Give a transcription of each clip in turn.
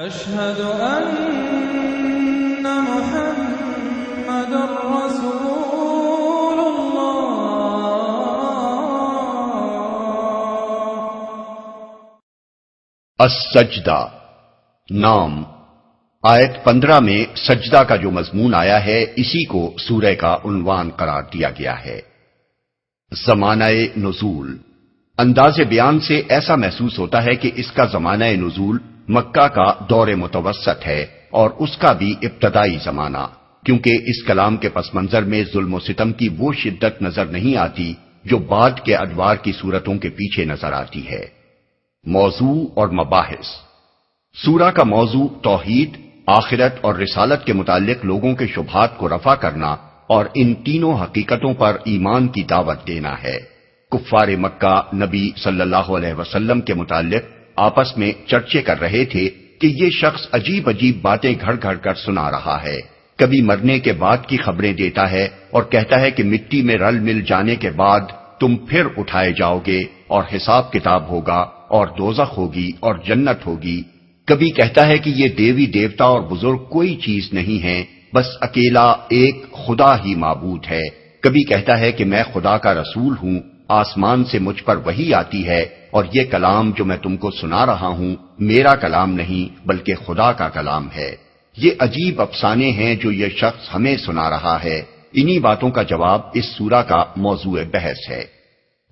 اشہد ان محمد رسول اللہ۔ السجدہ نام آیت 15 میں سجدہ کا جو مضمون آیا ہے اسی کو سورہ کا عنوان قرار دیا گیا ہے۔ زمانہ نزول، انداز بیان سے ایسا محسوس ہوتا ہے کہ اس کا زمانہ نزول مکہ کا دور متوسط ہے اور اس کا بھی ابتدائی زمانہ، کیونکہ اس کلام کے پس منظر میں ظلم و ستم کی وہ شدت نظر نہیں آتی جو بعد کے ادوار کی صورتوں کے پیچھے نظر آتی ہے۔ موضوع اور مباحث، سورہ کا موضوع توحید، آخرت اور رسالت کے متعلق لوگوں کے شبہات کو رفع کرنا اور ان تینوں حقیقتوں پر ایمان کی دعوت دینا ہے۔ کفار مکہ نبی صلی اللہ علیہ وسلم کے متعلق آپس میں چرچے کر رہے تھے کہ یہ شخص عجیب عجیب باتیں گھڑ گھڑ کر سنا رہا ہے، کبھی مرنے کے بعد کی خبریں دیتا ہے اور کہتا ہے کہ مٹی میں رل مل جانے کے بعد تم پھر اٹھائے جاؤ گے اور حساب کتاب ہوگا اور دوزخ ہوگی اور جنت ہوگی۔ کبھی کہتا ہے کہ یہ دیوی دیوتا اور بزرگ کوئی چیز نہیں ہے، بس اکیلا ایک خدا ہی معبود ہے۔ کبھی کہتا ہے کہ میں خدا کا رسول ہوں، آسمان سے مجھ پر وحی آتی ہے اور یہ کلام جو میں تم کو سنا رہا ہوں میرا کلام نہیں بلکہ خدا کا کلام ہے۔ یہ عجیب افسانے ہیں جو یہ شخص ہمیں سنا رہا ہے۔ انہی باتوں کا جواب اس سورہ کا موضوع بحث ہے۔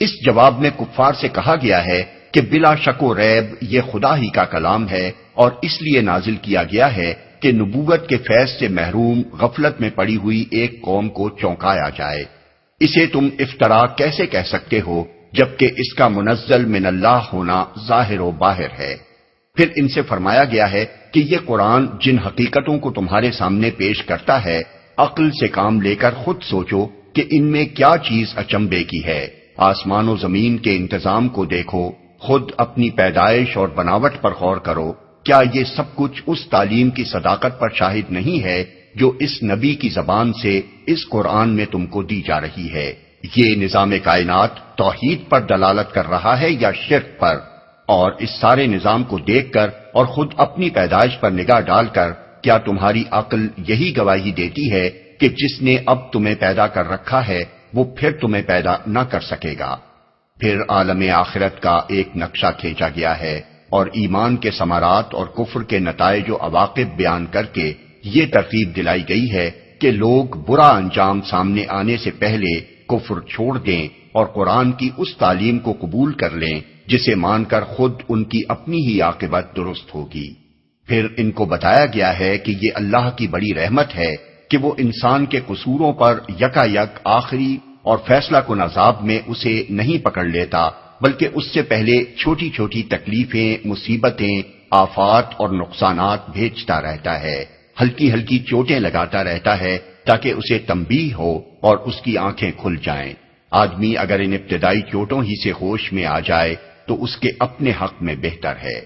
اس جواب میں کفار سے کہا گیا ہے کہ بلا شک و ریب یہ خدا ہی کا کلام ہے اور اس لیے نازل کیا گیا ہے کہ نبوت کے فیض سے محروم غفلت میں پڑی ہوئی ایک قوم کو چونکایا جائے۔ اسے تم افطرا کیسے کہہ سکتے ہو جبکہ اس کا منزل من اللہ ہونا ظاہر و باہر ہے۔ پھر ان سے فرمایا گیا ہے کہ یہ قرآن جن حقیقتوں کو تمہارے سامنے پیش کرتا ہے عقل سے کام لے کر خود سوچو کہ ان میں کیا چیز اچنبے کی ہے۔ آسمان و زمین کے انتظام کو دیکھو، خود اپنی پیدائش اور بناوٹ پر غور کرو، کیا یہ سب کچھ اس تعلیم کی صداقت پر شاہد نہیں ہے جو اس نبی کی زبان سے اس قرآن میں تم کو دی جا رہی ہے؟ یہ نظام کائنات توحید پر دلالت کر رہا ہے یا شرک پر؟ اور اس سارے نظام کو دیکھ کر اور خود اپنی پیدائش پر نگاہ ڈال کر کیا تمہاری عقل یہی گواہی دیتی ہے کہ جس نے اب تمہیں پیدا کر رکھا ہے وہ پھر تمہیں پیدا نہ کر سکے گا؟ پھر عالم آخرت کا ایک نقشہ کھینچا گیا ہے اور ایمان کے ثمرات اور کفر کے نتائج و عواقب بیان کر کے یہ ترغیب دلائی گئی ہے کہ لوگ برا انجام سامنے آنے سے پہلے کفر چھوڑ دیں اور قرآن کی اس تعلیم کو قبول کر لیں جسے مان کر خود ان کی اپنی ہی عاقبت درست ہوگی۔ پھر ان کو بتایا گیا ہے کہ یہ اللہ کی بڑی رحمت ہے کہ وہ انسان کے قصوروں پر یکا یک آخری اور فیصلہ کن عذاب میں اسے نہیں پکڑ لیتا بلکہ اس سے پہلے چھوٹی چھوٹی تکلیفیں، مصیبتیں، آفات اور نقصانات بھیجتا رہتا ہے، ہلکی ہلکی چوٹیں لگاتا رہتا ہے تاکہ اسے تنبیہ ہو اور اس کی آنکھیں کھل جائیں۔ آدمی اگر ان ابتدائی چوٹوں ہی سے ہوش میں آ جائے تو اس کے اپنے حق میں بہتر ہے۔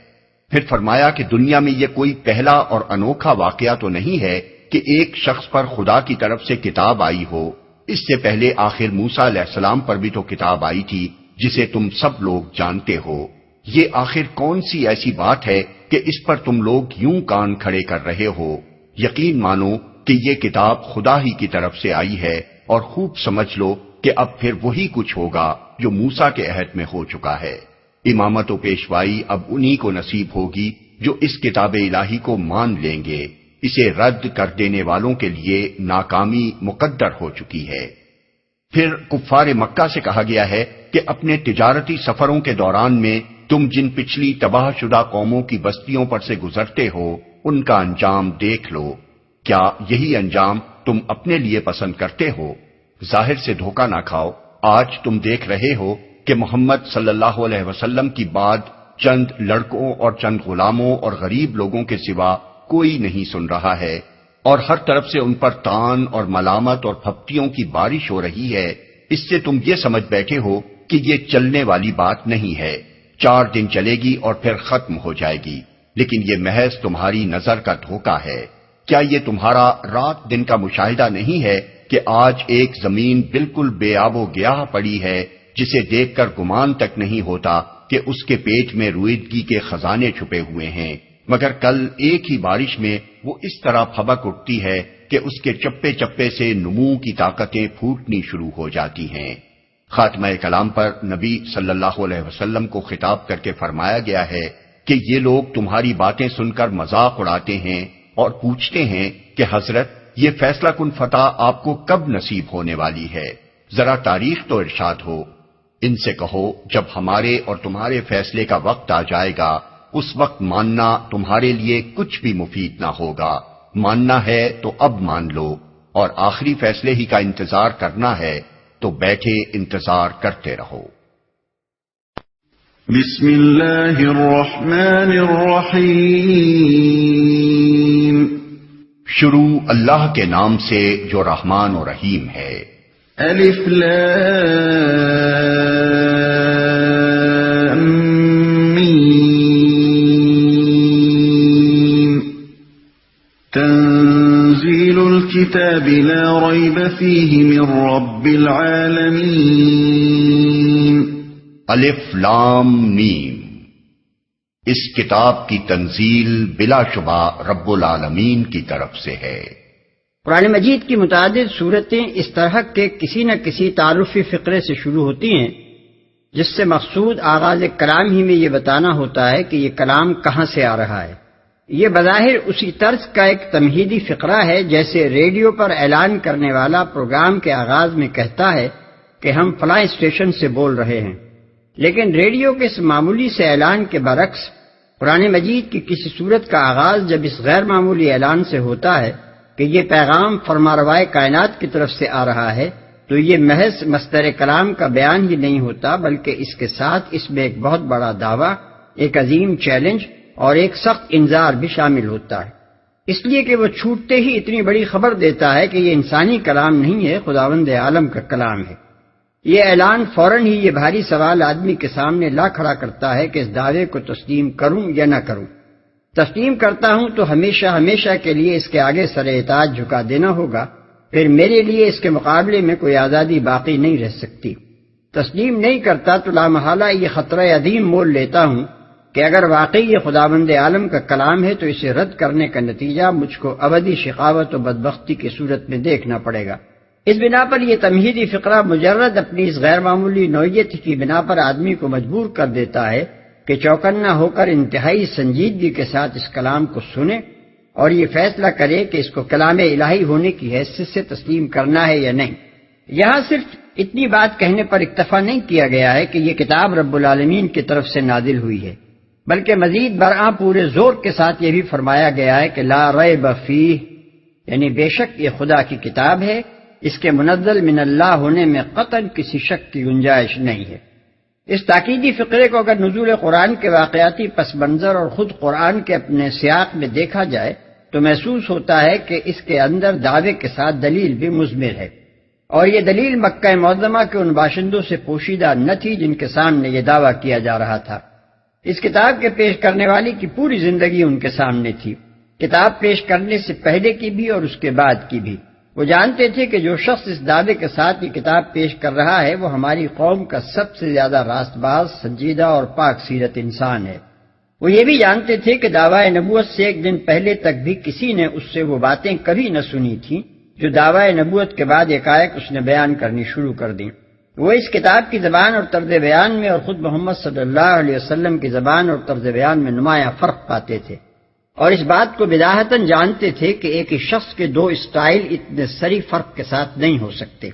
پھر فرمایا کہ دنیا میں یہ کوئی پہلا اور انوکھا واقعہ تو نہیں ہے کہ ایک شخص پر خدا کی طرف سے کتاب آئی ہو، اس سے پہلے آخر موسیٰ علیہ السلام پر بھی تو کتاب آئی تھی جسے تم سب لوگ جانتے ہو۔ یہ آخر کون سی ایسی بات ہے کہ اس پر تم لوگ یوں کان کھڑے کر رہے ہو؟ یقین مانو کہ یہ کتاب خدا ہی کی طرف سے آئی ہے اور خوب سمجھ لو کہ اب پھر وہی کچھ ہوگا جو موسیٰ کے عہد میں ہو چکا ہے۔ امامت و پیشوائی اب انہی کو نصیب ہوگی جو اس کتاب الہی کو مان لیں گے۔ اسے رد کر دینے والوں کے لیے ناکامی مقدر ہو چکی ہے۔ پھر کفار مکہ سے کہا گیا ہے کہ اپنے تجارتی سفروں کے دوران میں تم جن پچھلی تباہ شدہ قوموں کی بستیوں پر سے گزرتے ہو ان کا انجام دیکھ لو، کیا یہی انجام تم اپنے لیے پسند کرتے ہو؟ ظاہر سے دھوکہ نہ کھاؤ، آج تم دیکھ رہے ہو کہ محمد صلی اللہ علیہ وسلم کی بعد چند لڑکوں اور چند غلاموں اور غریب لوگوں کے سوا کوئی نہیں سن رہا ہے اور ہر طرف سے ان پر تان اور ملامت اور پھپتیوں کی بارش ہو رہی ہے۔ اس سے تم یہ سمجھ بیٹھے ہو کہ یہ چلنے والی بات نہیں ہے، 4 دن چلے گی اور پھر ختم ہو جائے گی، لیکن یہ محض تمہاری نظر کا دھوکہ ہے۔ کیا یہ تمہارا رات دن کا مشاہدہ نہیں ہے کہ آج ایک زمین بالکل بے آب و گیاہ پڑی ہے جسے دیکھ کر گمان تک نہیں ہوتا کہ اس کے پیٹ میں رویدگی کے خزانے چھپے ہوئے ہیں؟ مگر کل ایک ہی بارش میں وہ اس طرح پھبک اٹھتی ہے کہ اس کے چپے چپے سے نمو کی طاقتیں پھوٹنی شروع ہو جاتی ہیں۔ خاتمہ کلام پر نبی صلی اللہ علیہ وسلم کو خطاب کر کے فرمایا گیا ہے کہ یہ لوگ تمہاری باتیں سن کر مذاق اڑاتے ہیں اور پوچھتے ہیں کہ حضرت یہ فیصلہ کن فتح آپ کو کب نصیب ہونے والی ہے، ذرا تاریخ تو ارشاد ہو۔ ان سے کہو جب ہمارے اور تمہارے فیصلے کا وقت آ جائے گا اس وقت ماننا تمہارے لیے کچھ بھی مفید نہ ہوگا، ماننا ہے تو اب مان لو، اور آخری فیصلے ہی کا انتظار کرنا ہے تو بیٹھے انتظار کرتے رہو۔ بسم اللہ الرحمن الرحیم، شروع اللہ کے نام سے جو رحمان و رحیم ہے۔ الف لام میم، تنزیل الكتاب لا ریب فیہ من رب العالمین۔ الف لام میم، اس کتاب کی تنزیل بلا شبہ رب العالمین کی طرف سے ہے۔ قرآن مجید کی متعدد صورتیں اس طرح کے کسی نہ کسی تعارفی فقرے سے شروع ہوتی ہیں جس سے مقصود آغاز کلام ہی میں یہ بتانا ہوتا ہے کہ یہ کلام کہاں سے آ رہا ہے۔ یہ بظاہر اسی طرز کا ایک تمہیدی فقرہ ہے جیسے ریڈیو پر اعلان کرنے والا پروگرام کے آغاز میں کہتا ہے کہ ہم فلاں اسٹیشن سے بول رہے ہیں، لیکن ریڈیو کے اس معمولی سے اعلان کے برعکس قرآن مجید کی کسی صورت کا آغاز جب اس غیر معمولی اعلان سے ہوتا ہے کہ یہ پیغام فرمانروائے کائنات کی طرف سے آ رہا ہے تو یہ محض مصدر کلام کا بیان ہی نہیں ہوتا بلکہ اس کے ساتھ اس میں ایک بہت بڑا دعویٰ، ایک عظیم چیلنج اور ایک سخت انذار بھی شامل ہوتا ہے، اس لیے کہ وہ چھوٹتے ہی اتنی بڑی خبر دیتا ہے کہ یہ انسانی کلام نہیں ہے، خداوند عالم کا کلام ہے۔ یہ اعلان فوراً ہی یہ بھاری سوال آدمی کے سامنے لا کھڑا کرتا ہے کہ اس دعوے کو تسلیم کروں یا نہ کروں۔ تسلیم کرتا ہوں تو ہمیشہ ہمیشہ کے لیے اس کے آگے سر اطاعت جھکا دینا ہوگا، پھر میرے لیے اس کے مقابلے میں کوئی آزادی باقی نہیں رہ سکتی۔ تسلیم نہیں کرتا تو لامحالہ یہ خطرہ عظیم مول لیتا ہوں کہ اگر واقعی یہ خداوند عالم کا کلام ہے تو اسے رد کرنے کا نتیجہ مجھ کو ابدی شقاوت و بدبختی کی صورت میں دیکھنا پڑے گا۔ اس بنا پر یہ تمہیدی فقرہ مجرد اپنی اس غیر معمولی نوعیت کی بنا پر آدمی کو مجبور کر دیتا ہے کہ چوکنا ہو کر انتہائی سنجیدگی کے ساتھ اس کلام کو سنے اور یہ فیصلہ کرے کہ اس کو کلام الہی ہونے کی حیثیت سے تسلیم کرنا ہے یا نہیں۔ یہاں صرف اتنی بات کہنے پر اکتفا نہیں کیا گیا ہے کہ یہ کتاب رب العالمین کی طرف سے نازل ہوئی ہے، بلکہ مزید برآں پورے زور کے ساتھ یہ بھی فرمایا گیا ہے کہ لا ریب فیہ، یعنی بے شک یہ خدا کی کتاب ہے، اس کے منزل من اللہ ہونے میں قطعاً کسی شک کی گنجائش نہیں ہے۔ اس تاکیدی فقرے کو اگر نزول قرآن کے واقعاتی پس منظر اور خود قرآن کے اپنے سیاق میں دیکھا جائے تو محسوس ہوتا ہے کہ اس کے اندر دعوے کے ساتھ دلیل بھی مضمر ہے، اور یہ دلیل مکہ معظمہ کے ان باشندوں سے پوشیدہ نہ تھی جن کے سامنے یہ دعویٰ کیا جا رہا تھا۔ اس کتاب کے پیش کرنے والی کی پوری زندگی ان کے سامنے تھی، کتاب پیش کرنے سے پہلے کی بھی اور اس کے بعد کی بھی۔ وہ جانتے تھے کہ جو شخص اس دعوے کے ساتھ یہ کتاب پیش کر رہا ہے وہ ہماری قوم کا سب سے زیادہ راست باز، سنجیدہ اور پاک سیرت انسان ہے۔ وہ یہ بھی جانتے تھے کہ دعویٰ نبوت سے ایک دن پہلے تک بھی کسی نے اس سے وہ باتیں کبھی نہ سنی تھیں جو دعویٰ نبوت کے بعد ایک اس نے بیان کرنی شروع کر دیں۔ وہ اس کتاب کی زبان اور طرز بیان میں اور خود محمد صلی اللہ علیہ وسلم کی زبان اور طرز بیان میں نمایاں فرق پاتے تھے، اور اس بات کو بداہتاً جانتے تھے کہ ایک ہی شخص کے دو اسٹائل اتنے سری فرق کے ساتھ نہیں ہو سکتے۔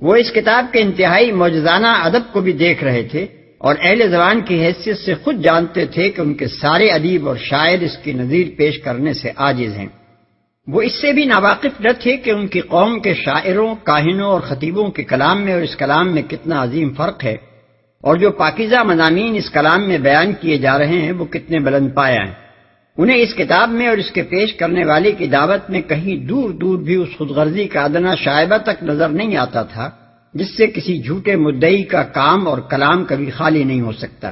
وہ اس کتاب کے انتہائی معجزانہ ادب کو بھی دیکھ رہے تھے اور اہل زبان کی حیثیت سے خود جانتے تھے کہ ان کے سارے ادیب اور شاعر اس کی نظیر پیش کرنے سے عاجز ہیں۔ وہ اس سے بھی ناواقف نہ تھے کہ ان کی قوم کے شاعروں، کاہنوں اور خطیبوں کے کلام میں اور اس کلام میں کتنا عظیم فرق ہے، اور جو پاکیزہ مضامین اس کلام میں بیان کیے جا رہے ہیں وہ کتنے بلند پایہ ہیں۔ انہیں اس کتاب میں اور اس کے پیش کرنے والے کی دعوت میں کہیں دور دور بھی اس خود غرضی کا ادنا شائبہ تک نظر نہیں آتا تھا جس سے کسی جھوٹے مدعی کا کام اور کلام کبھی خالی نہیں ہو سکتا۔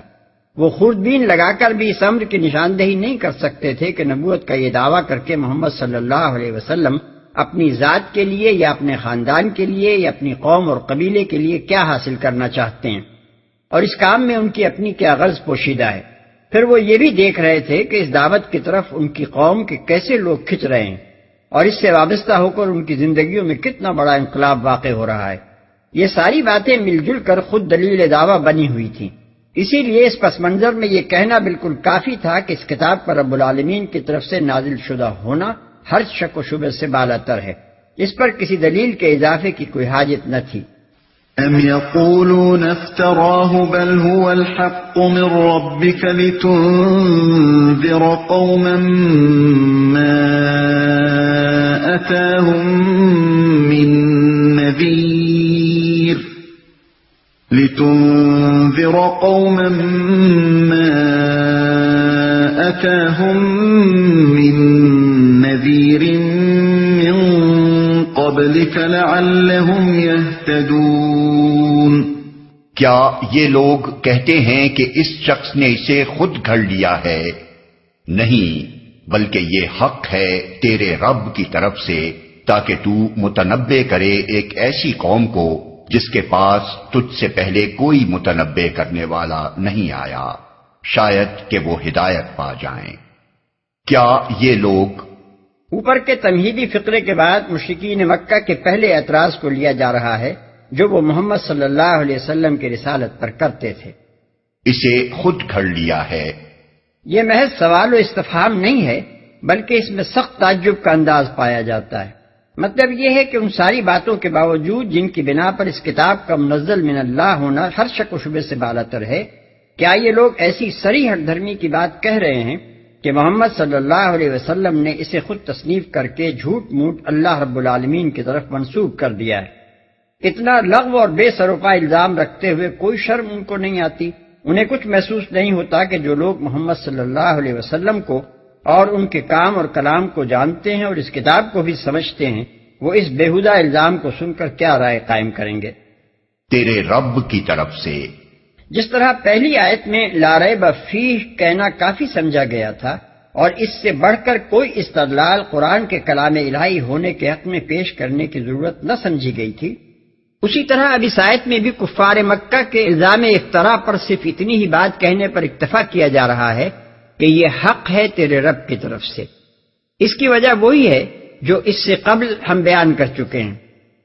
وہ خوردبین لگا کر بھی اس امر کی نشاندہی نہیں کر سکتے تھے کہ نبوت کا یہ دعویٰ کر کے محمد صلی اللہ علیہ وسلم اپنی ذات کے لیے یا اپنے خاندان کے لیے یا اپنی قوم اور قبیلے کے لیے کیا حاصل کرنا چاہتے ہیں، اور اس کام میں ان کی اپنی کیا غرض پوشیدہ ہے۔ پھر وہ یہ بھی دیکھ رہے تھے کہ اس دعوت کی طرف ان کی قوم کے کیسے لوگ کھنچ رہے ہیں اور اس سے وابستہ ہو کر ان کی زندگیوں میں کتنا بڑا انقلاب واقع ہو رہا ہے۔ یہ ساری باتیں مل جل کر خود دلیل دعویٰ بنی ہوئی تھیں۔ اسی لیے اس پس منظر میں یہ کہنا بالکل کافی تھا کہ اس کتاب پر رب العالمین کی طرف سے نازل شدہ ہونا ہر شک و شبہ سے بالاتر ہے، اس پر کسی دلیل کے اضافے کی کوئی حاجت نہ تھی۔ أَمْ يَقُولُونَ افْتَرَاهُ بَلْ هُوَ الْحَقُّ مِنْ رَبِّكَ لِتُنذِرَ قَوْمًا مَا أَتَاهُمْ مِّن نَّذِيرٍ مِّن قَبْلِكَ لَعَلَّهُمْ يَهْتَدُونَ۔ کیا یہ لوگ کہتے ہیں کہ اس شخص نے اسے خود گھڑ لیا ہے؟ نہیں، بلکہ یہ حق ہے تیرے رب کی طرف سے، تاکہ تو متنبع کرے ایک ایسی قوم کو جس کے پاس تجھ سے پہلے کوئی متنبع کرنے والا نہیں آیا، شاید کہ وہ ہدایت پا جائیں۔ کیا یہ لوگ؟ اوپر کے تمہیدی فقرے کے بعد مشرکین مکہ کے پہلے اعتراض کو لیا جا رہا ہے جو وہ محمد صلی اللہ علیہ وسلم کی رسالت پر کرتے تھے۔ اسے خود گھڑ لیا ہے۔ یہ محض سوال و استفہام نہیں ہے، بلکہ اس میں سخت تعجب کا انداز پایا جاتا ہے۔ مطلب یہ ہے کہ ان ساری باتوں کے باوجود جن کی بنا پر اس کتاب کا منزل من اللہ ہونا ہر شک و شبہ سے بالاتر ہے، کیا یہ لوگ ایسی صریح حق دھرمی کی بات کہہ رہے ہیں کہ محمد صلی اللہ علیہ وسلم نے اسے خود تصنیف کر کے جھوٹ موٹ اللہ رب العالمین کی طرف منسوب کر دیا ہے؟ اتنا لغو اور بے سروپا الزام رکھتے ہوئے کوئی شرم ان کو نہیں آتی؟ انہیں کچھ محسوس نہیں ہوتا کہ جو لوگ محمد صلی اللہ علیہ وسلم کو اور ان کے کام اور کلام کو جانتے ہیں اور اس کتاب کو بھی سمجھتے ہیں، وہ اس بےہودہ الزام کو سن کر کیا رائے قائم کریں گے؟ تیرے رب کی طرف سے۔ جس طرح پہلی آیت میں لا ریب فیہ کہنا کافی سمجھا گیا تھا اور اس سے بڑھ کر کوئی استدلال قرآن کے کلام الہی ہونے کے حق میں پیش کرنے کی ضرورت نہ سمجھی گئی تھی، اسی طرح اب اس آیت میں بھی کفار مکہ کے الزام افتراء پر صرف اتنی ہی بات کہنے پر اکتفا کیا جا رہا ہے کہ یہ حق ہے تیرے رب کی طرف سے۔ اس کی وجہ وہی ہے جو اس سے قبل ہم بیان کر چکے ہیں۔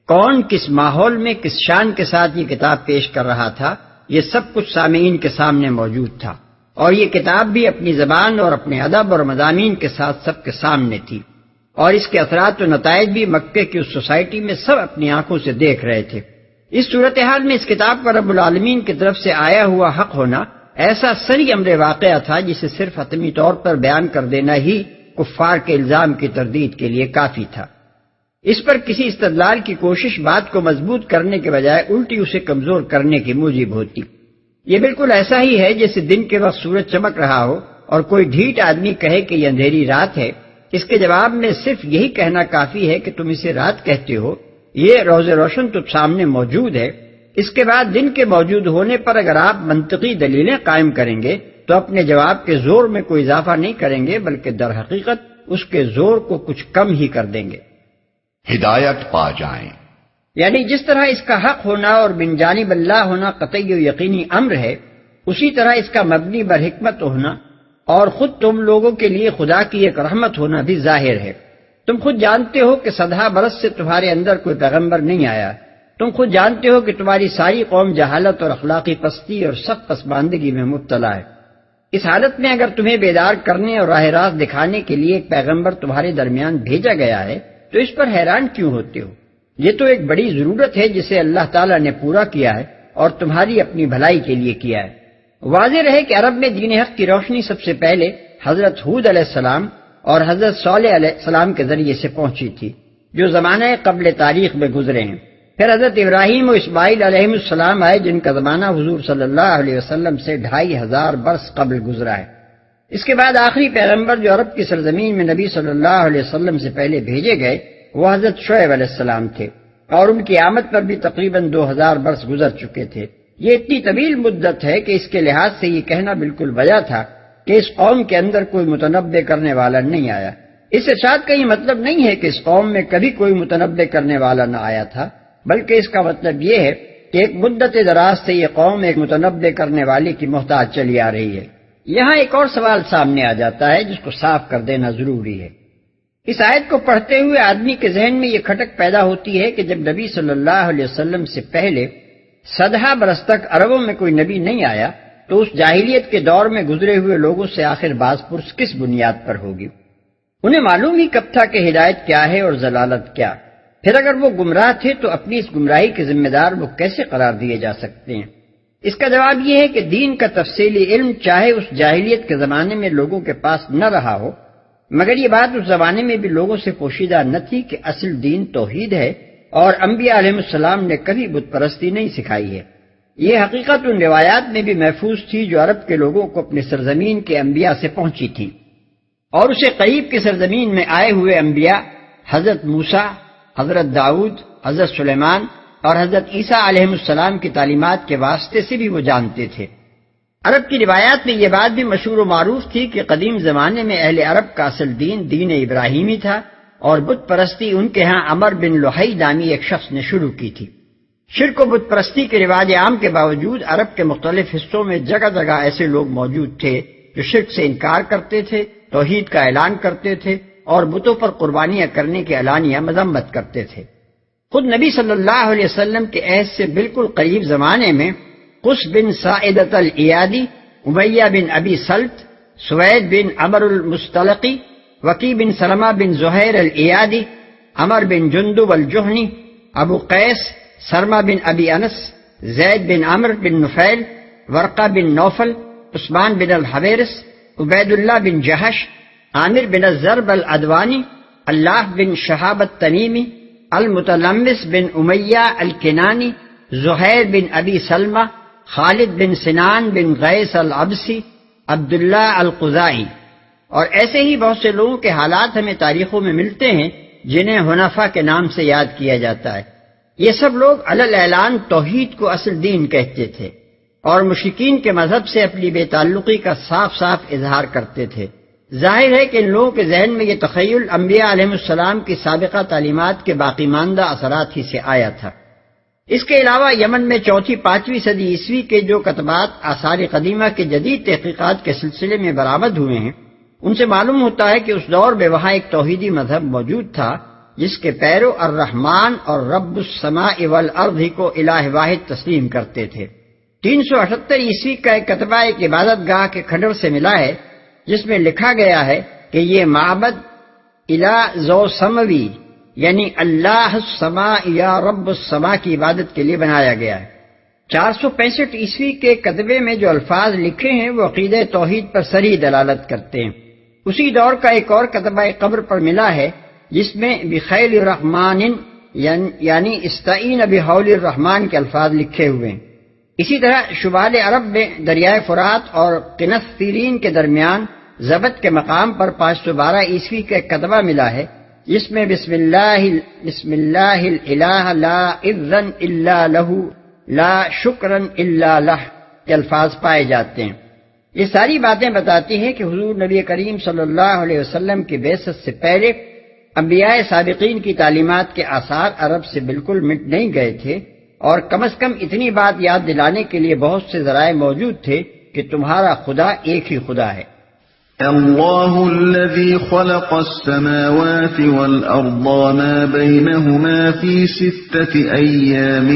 کون کس ماحول میں کس شان کے ساتھ یہ کتاب پیش کر رہا تھا، یہ سب کچھ سامعین کے سامنے موجود تھا، اور یہ کتاب بھی اپنی زبان اور اپنے ادب اور مضامین کے ساتھ سب کے سامنے تھی، اور اس کے اثرات و نتائج بھی مکے کی اس سوسائٹی میں سب اپنی آنکھوں سے دیکھ رہے تھے۔ اس صورتحال میں اس کتاب کا رب العالمین کی طرف سے آیا ہوا حق ہونا ایسا سری امر واقعہ تھا جسے صرف حتمی طور پر بیان کر دینا ہی کفار کے الزام کی تردید کے لیے کافی تھا۔ اس پر کسی استدلال کی کوشش بات کو مضبوط کرنے کے بجائے الٹی اسے کمزور کرنے کی موجب ہوتی۔ یہ بالکل ایسا ہی ہے جیسے دن کے وقت سورج چمک رہا ہو اور کوئی ڈھیٹ آدمی کہے کہ یہ اندھیری رات ہے، اس کے جواب میں صرف یہی کہنا کافی ہے کہ تم اسے رات کہتے ہو، یہ روز روشن تو سامنے موجود ہے۔ اس کے بعد دن کے موجود ہونے پر اگر آپ منطقی دلیلیں قائم کریں گے تو اپنے جواب کے زور میں کوئی اضافہ نہیں کریں گے، بلکہ در حقیقت اس کے زور کو کچھ کم ہی کر دیں گے۔ ہدایت پا جائیں، یعنی جس طرح اس کا حق ہونا اور من جانب اللہ ہونا قطعی و یقینی امر ہے، اسی طرح اس کا مبنی بر حکمت ہونا اور خود تم لوگوں کے لیے خدا کی ایک رحمت ہونا بھی ظاہر ہے۔ تم خود جانتے ہو کہ 100 برس سے تمہارے اندر کوئی پیغمبر نہیں آیا، تم خود جانتے ہو کہ تمہاری ساری قوم جہالت اور اخلاقی پستی اور سخت پسماندگی میں مبتلا ہے۔ اس حالت میں اگر تمہیں بیدار کرنے اور راہ راست دکھانے کے لیے ایک پیغمبر تمہارے درمیان بھیجا گیا ہے تو اس پر حیران کیوں ہوتے ہو؟ یہ تو ایک بڑی ضرورت ہے جسے اللہ تعالیٰ نے پورا کیا ہے اور تمہاری اپنی بھلائی کے لیے کیا ہے۔ واضح رہے کہ عرب میں دین حق کی روشنی سب سے پہلے حضرت ہود علیہ السلام اور حضرت صالح علیہ السلام کے ذریعے سے پہنچی تھی، جو زمانہ قبل تاریخ میں گزرے ہیں۔ پھر حضرت ابراہیم و اسماعیل علیہ السلام آئے، جن کا زمانہ حضور صلی اللہ علیہ وسلم سے 2500 برس قبل گزرا ہے۔ اس کے بعد آخری پیغمبر جو عرب کی سرزمین میں نبی صلی اللہ علیہ وسلم سے پہلے بھیجے گئے وہ حضرت شعیب علیہ السلام تھے، اور ان کی آمد پر بھی تقریباً 2000 برس گزر چکے تھے۔ یہ اتنی طویل مدت ہے کہ اس کے لحاظ سے یہ کہنا بالکل وجہ تھا کہ اس قوم کے اندر کوئی متنبع کرنے والا نہیں آیا۔ اس سے شاید کا یہ مطلب نہیں ہے کہ اس قوم میں کبھی کوئی متنبع کرنے والا نہ آیا تھا، بلکہ اس کا مطلب یہ ہے کہ ایک مدت دراز سے یہ قوم ایک متنبع کرنے والے کی محتاج چلی آ رہی ہے۔ یہاں ایک اور سوال سامنے آ جاتا ہے جس کو صاف کر دینا ضروری ہے۔ اس آیت کو پڑھتے ہوئے آدمی کے ذہن میں یہ کھٹک پیدا ہوتی ہے کہ جب نبی صلی اللہ علیہ وسلم سے پہلے 100 برس تک عربوں میں کوئی نبی نہیں آیا تو اس جاہلیت کے دور میں گزرے ہوئے لوگوں سے آخر باز پرس کس بنیاد پر ہوگی؟ انہیں معلوم ہی کب تھا کہ ہدایت کیا ہے اور ضلالت کیا؟ پھر اگر وہ گمراہ تھے تو اپنی اس گمراہی کے ذمہ دار وہ کیسے قرار دیے جا سکتے ہیں؟ اس کا جواب یہ ہے کہ دین کا تفصیلی علم چاہے اس جاہلیت کے زمانے میں لوگوں کے پاس نہ رہا ہو، مگر یہ بات اس زمانے میں بھی لوگوں سے پوشیدہ نہ تھی کہ اصل دین توحید ہے اور انبیاء علیہ السلام نے کبھی بت پرستی نہیں سکھائی ہے۔ یہ حقیقت ان روایات میں بھی محفوظ تھی جو عرب کے لوگوں کو اپنے سرزمین کے انبیاء سے پہنچی تھی، اور اسے قریب کی سرزمین میں آئے ہوئے انبیاء حضرت موسیٰ، حضرت داؤد، حضرت سلیمان اور حضرت عیسیٰ علیہ السلام کی تعلیمات کے واسطے سے بھی وہ جانتے تھے۔ عرب کی روایات میں یہ بات بھی مشہور و معروف تھی کہ قدیم زمانے میں اہل عرب کا اصل دین دین ابراہیمی تھا، اور بت پرستی ان کے ہاں عمر بن لحی نامی ایک شخص نے شروع کی تھی۔ شرک و بت پرستی کے رواج عام کے باوجود عرب کے مختلف حصوں میں جگہ جگہ ایسے لوگ موجود تھے جو شرک سے انکار کرتے تھے، توحید کا اعلان کرتے تھے اور بتوں پر قربانیاں کرنے کی اعلانیہ مذمت کرتے تھے۔ خود نبی صلی اللہ علیہ وسلم کے عہد سے بالکل قریب زمانے میں قس بن ساعدۃ الایادی، امیہ بن ابی سلط، سوید بن عمر المستلقی، وکی بن سلمہ بن زہیر الایادی، عمر بن جندب الجہنی، ابو قیس، سرمہ بن ابی انس، زید بن عمر بن نفیل، ورقہ بن نوفل، عثمان بن الحویرث، عبید اللہ بن جہش، عامر بن الضرب العدوانی، اللہ بن شہاب التمیمی، المتلمس بن امیہ الکنانی، زہیر بن ابی سلمہ، خالد بن سنان بن غیث العبسی، عبداللہ القزائی، اور ایسے ہی بہت سے لوگوں کے حالات ہمیں تاریخوں میں ملتے ہیں جنہیں حنفاء کے نام سے یاد کیا جاتا ہے۔ یہ سب لوگ علی اعلان توحید کو اصل دین کہتے تھے اور مشرکین کے مذہب سے اپنی بے تعلقی کا صاف صاف اظہار کرتے تھے۔ ظاہر ہے کہ ان لوگوں کے ذہن میں یہ تخیل انبیاء علیہ السلام کی سابقہ تعلیمات کے باقی ماندہ اثرات ہی سے آیا تھا۔ اس کے علاوہ یمن میں 4ویں-5ویں صدی عیسوی کے جو کتبات آثار قدیمہ کے جدید تحقیقات کے سلسلے میں برآمد ہوئے ہیں، ان سے معلوم ہوتا ہے کہ اس دور میں وہاں ایک توحیدی مذہب موجود تھا جس کے پیرو الرحمن اور رب السماء والارض کو الہ واحد تسلیم کرتے تھے۔ 378 عیسوی کا ایک کتبہ ایک عبادت گاہ کے کھنڈر سے ملا ہے جس میں لکھا گیا ہے کہ یہ معبد الہ ذو سموی یعنی اللہ السماء یا رب السماء کی عبادت کے لیے بنایا گیا ہے۔ 465 عیسوی کے کتبے میں جو الفاظ لکھے ہیں وہ عقیدہ توحید پر صریح دلالت کرتے ہیں۔ اسی دور کا ایک اور کتبہ قبر پر ملا ہے جس میں بخیل الرحمن یعنی استعین بحول الرحمن کے الفاظ لکھے ہوئے ہیں۔ اسی طرح شمال عرب میں دریائے فرات اور قنفذرین کے درمیان ضبط کے مقام پر 512 عیسوی کا ایک کتبہ ملا ہے جس میں بسم اللہ الہ لا اذن الا لہ لا شکرن الا لہ کے الفاظ پائے جاتے ہیں۔ یہ ساری باتیں بتاتی ہیں کہ حضور نبی کریم صلی اللہ علیہ وسلم کی بعثت سے پہلے انبیاء سابقین کی تعلیمات کے آثار عرب سے بالکل مٹ نہیں گئے تھے، اور کم از کم اتنی بات یاد دلانے کے لیے بہت سے ذرائع موجود تھے کہ تمہارا خدا ایک ہی خدا ہے۔ اللہ الذي خلق السماوات والأرض وما بينهما في 6 أيام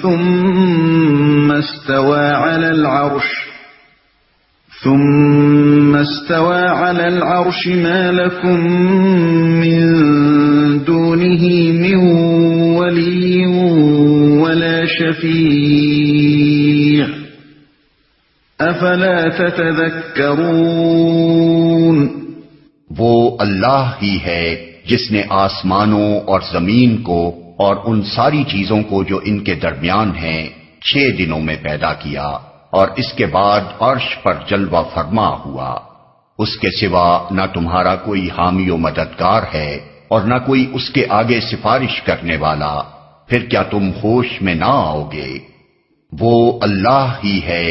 ثم استوى على العرش ما لكم من دونه من ولي ولا شفيع افلا تتذكرون۔ وہ اللہ ہی ہے جس نے آسمانوں اور زمین کو اور ان ساری چیزوں کو جو ان کے درمیان ہیں 6 دنوں میں پیدا کیا، اور اس کے بعد عرش پر جلوہ فرما ہوا۔ اس کے سوا نہ تمہارا کوئی حامی و مددگار ہے اور نہ کوئی اس کے آگے سفارش کرنے والا، پھر کیا تم ہوش میں نہ آؤ گے؟ وہ اللہ ہی ہے۔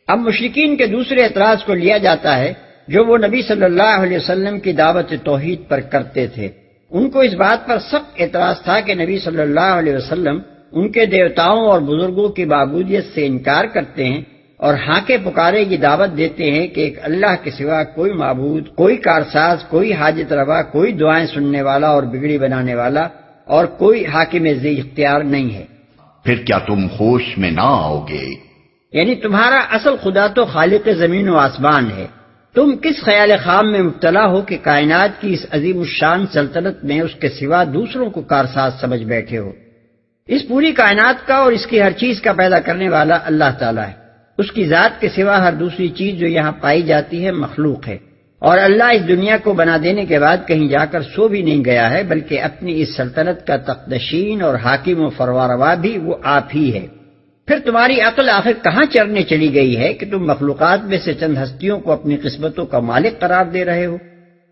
اب مشرکین کے دوسرے اعتراض کو لیا جاتا ہے جو وہ نبی صلی اللہ علیہ وسلم کی دعوت توحید پر کرتے تھے۔ ان کو اس بات پر سخت اعتراض تھا کہ نبی صلی اللہ علیہ وسلم ان کے دیوتاؤں اور بزرگوں کی معبودیت سے انکار کرتے ہیں اور ہانکے پکارے یہ دعوت دیتے ہیں کہ ایک اللہ کے سوا کوئی معبود، کوئی کارساز، کوئی حاجت روا، کوئی دعائیں سننے والا اور بگڑی بنانے والا اور کوئی حاکم ذی اختیار نہیں ہے۔ پھر کیا تم ہوش میں نہ آؤ گے؟ یعنی تمہارا اصل خدا تو خالق زمین و آسمان ہے، تم کس خیال خام میں مبتلا ہو کہ کائنات کی اس عظیم الشان سلطنت میں اس کے سوا دوسروں کو کارساز سمجھ بیٹھے ہو؟ اس پوری کائنات کا اور اس کی ہر چیز کا پیدا کرنے والا اللہ تعالیٰ ہے، اس کی ذات کے سوا ہر دوسری چیز جو یہاں پائی جاتی ہے مخلوق ہے، اور اللہ اس دنیا کو بنا دینے کے بعد کہیں جا کر سو بھی نہیں گیا ہے، بلکہ اپنی اس سلطنت کا تقدشین اور حاکم و فرمانروا بھی وہ آپ ہی ہے۔ پھر تمہاری عقل آخر کہاں چرنے چلی گئی ہے کہ تم مخلوقات میں سے چند ہستیوں کو اپنی قسمتوں کا مالک قرار دے رہے ہو؟